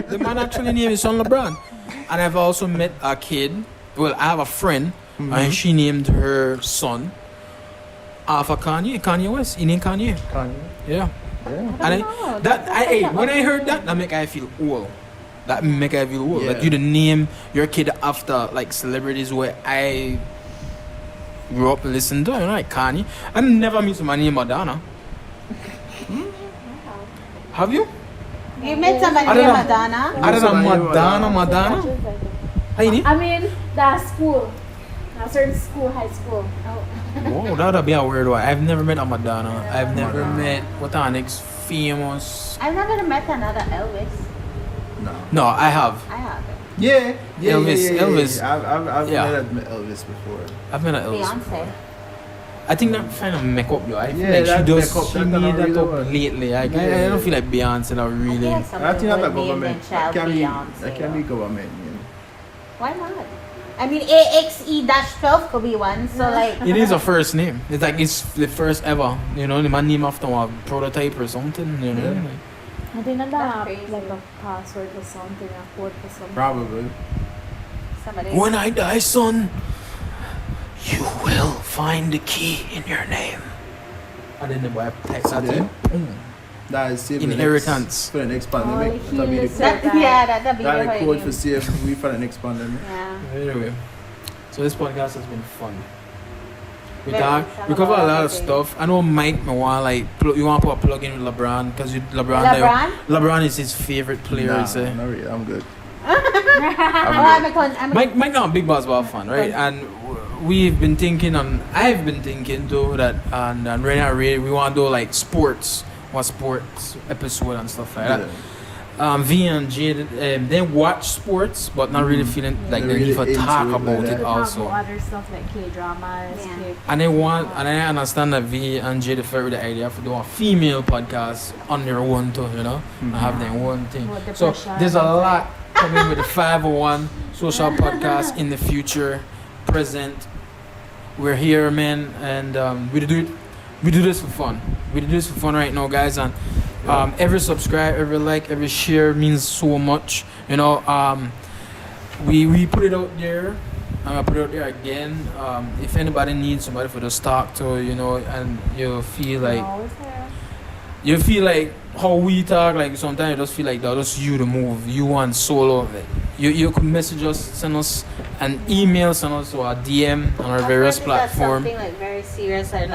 the man actually named his son LeBron. And I've also met a kid. Well, I have a friend, and she named her son after Kanye West. He named Kanye. Yeah. And when I heard that make I feel old. That make I feel old. Yeah. Like you to name your kid after like celebrities where I grew up and listened to, you know, like Kanye. I never meet somebody named Madonna. Have you? You met somebody I don't named know. Madonna? I don't know, Somebody Madonna. How you name? I mean, that's school. A certain school, high school. Whoa, that would be a weird one. I've never met a Madonna. I've never met what our next famous. I've never met another Elvis. No, I have. I haven't. Yeah, Elvis. I've Yeah. met Elvis before. I've met an Elvis. Beyonce. I think that kind of make up though. I feel Yeah, like she that does. make up, She that made not that really up one. lately. Like, I Yeah. don't feel like Beyonce not I really. feel like I somebody think that's a would name government. their child That Beyonce. can be government. Yeah. Why not? I mean, AXE-12 could be one. So like, It is a first name. It's like it's the first ever. You know, the man named after a prototype or something. You know. Yeah. Like, I think that That's have crazy. like a password for something, a code for something. Probably. Somebody. When I die, son, you will find the key in your name. And then the boy text at him. That is saved Inheritance. for the next pandemic. he That'll be is the so- That'd be that'll the be whole code for name. save we for the next pandemic. Yeah. Anyway, so this podcast has been fun. We Very talk, fun we cover a about lot of everything. stuff. I know Mike, me want like you want to put a plug in with LeBron because LeBron is his favorite player. Nah, he say. not really. I'm good. Mike not a big basketball fan, right? And we've been thinking I've been thinking too that and right now we want to do like sports episode and stuff like that. V and Jade they watch sports but not really feeling like They're they need really to talk into it about like it that. also. Other stuff like K-dramas, Yeah. K- And I understand that V and Jade felt with the idea for doing a female podcast on their own too, you know, and have their own thing. More So depression, there's a anxiety. lot coming with the 501 social podcast in the future, present. We're here, man, and we do this for fun. We do this for fun right now, guys, and every subscribe, every like, every share means so much. You know, we put it out there. I'm gonna put it out there again. If anybody needs somebody for the talk to, you know, and you feel like Always there. you feel like how we talk, like sometimes you just feel like that's just you to move. You want solo. You could message us, send us an email, send us or a DM on our various platforms. Something like very serious or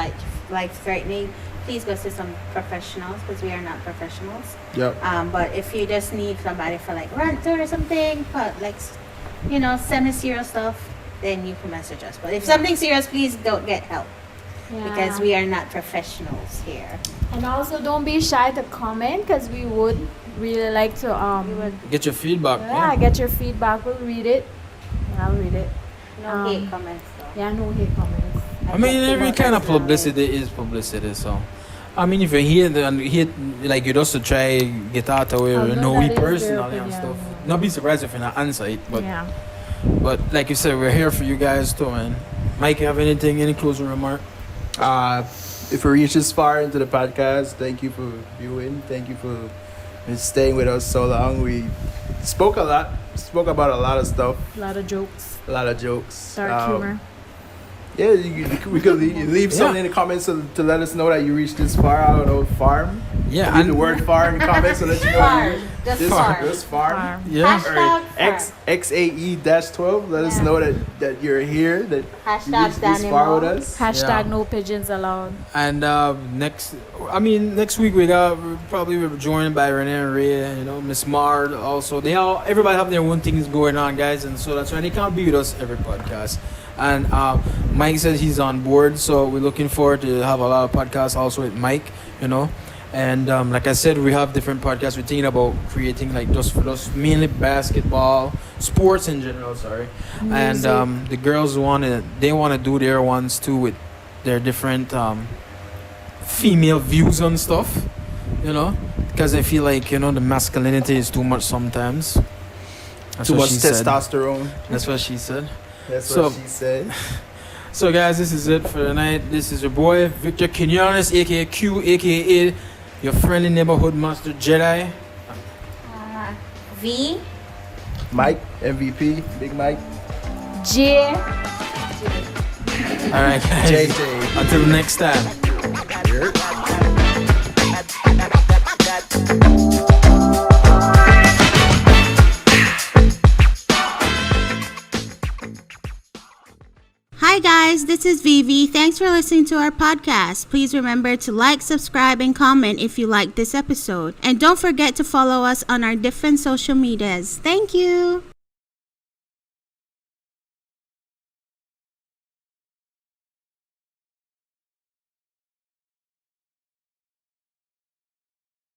like threatening. Please go to some professionals because we are not professionals. Yep. But if you just need somebody for like rant or something, but like semi-serious stuff, then you can message us. But if something serious, please don't get help because we are not professionals here. And also don't be shy to comment because we would really like to Get your feedback. get your feedback. We'll read it. Yeah, I'll read it. No hate comments though. Yeah, no hate comments. I mean, get every more kind of personal publicity is publicity. So, I mean, if you hear like you just to try get out of where you Although know that we is their personally and opinion, stuff. yeah. Not be surprised if you not answer it, but Yeah. but like you said, we're here for you guys too, man. Mike, you have any closing remark? If you reach this far into the podcast, thank you for viewing. Thank you for staying with us so long. We spoke about a lot of stuff, A lot of jokes. a lot of jokes. Dark humor. Yeah, we could leave something in the comments to let us know that you reached this far. I don't know, farm. Yeah, Leave and the word farm in the comments to let you know. Farm. Just This farm. Just farm. Farm. yeah. Hashtag XAE-12. Let us Yeah. know that you're here, that you Hashtag reached this far with us. Hashtag Yeah. no pigeons allowed. And next week we're joined by Renee and Ray, you know, Miss Mard also. Everybody have their own things going on, guys, and so that's why they can't be with us every podcast. And Mike said he's on board, so we're looking forward to have a lot of podcasts also with Mike, you know. And like I said, we have different podcasts. We're thinking about creating like just for us mainly basketball, sports in general. Sorry, and the girls want to do their ones too with their different female views on stuff, you know, because I feel like the masculinity is too much sometimes. That's Too what much she said. testosterone. That's what she said. That's So- what she said. So guys, this is it for tonight. This is your boy Victor Quinones, aka Q, aka your friendly neighborhood master Jedi. V. Mike, MVP, Big Mike, J. All right, guys. JJ. Until next time. Hi guys, this is Vivi. Thanks for listening to our podcast. Please remember to like, subscribe, and comment if you liked this episode. And don't forget to follow us on our different social medias. Thank you.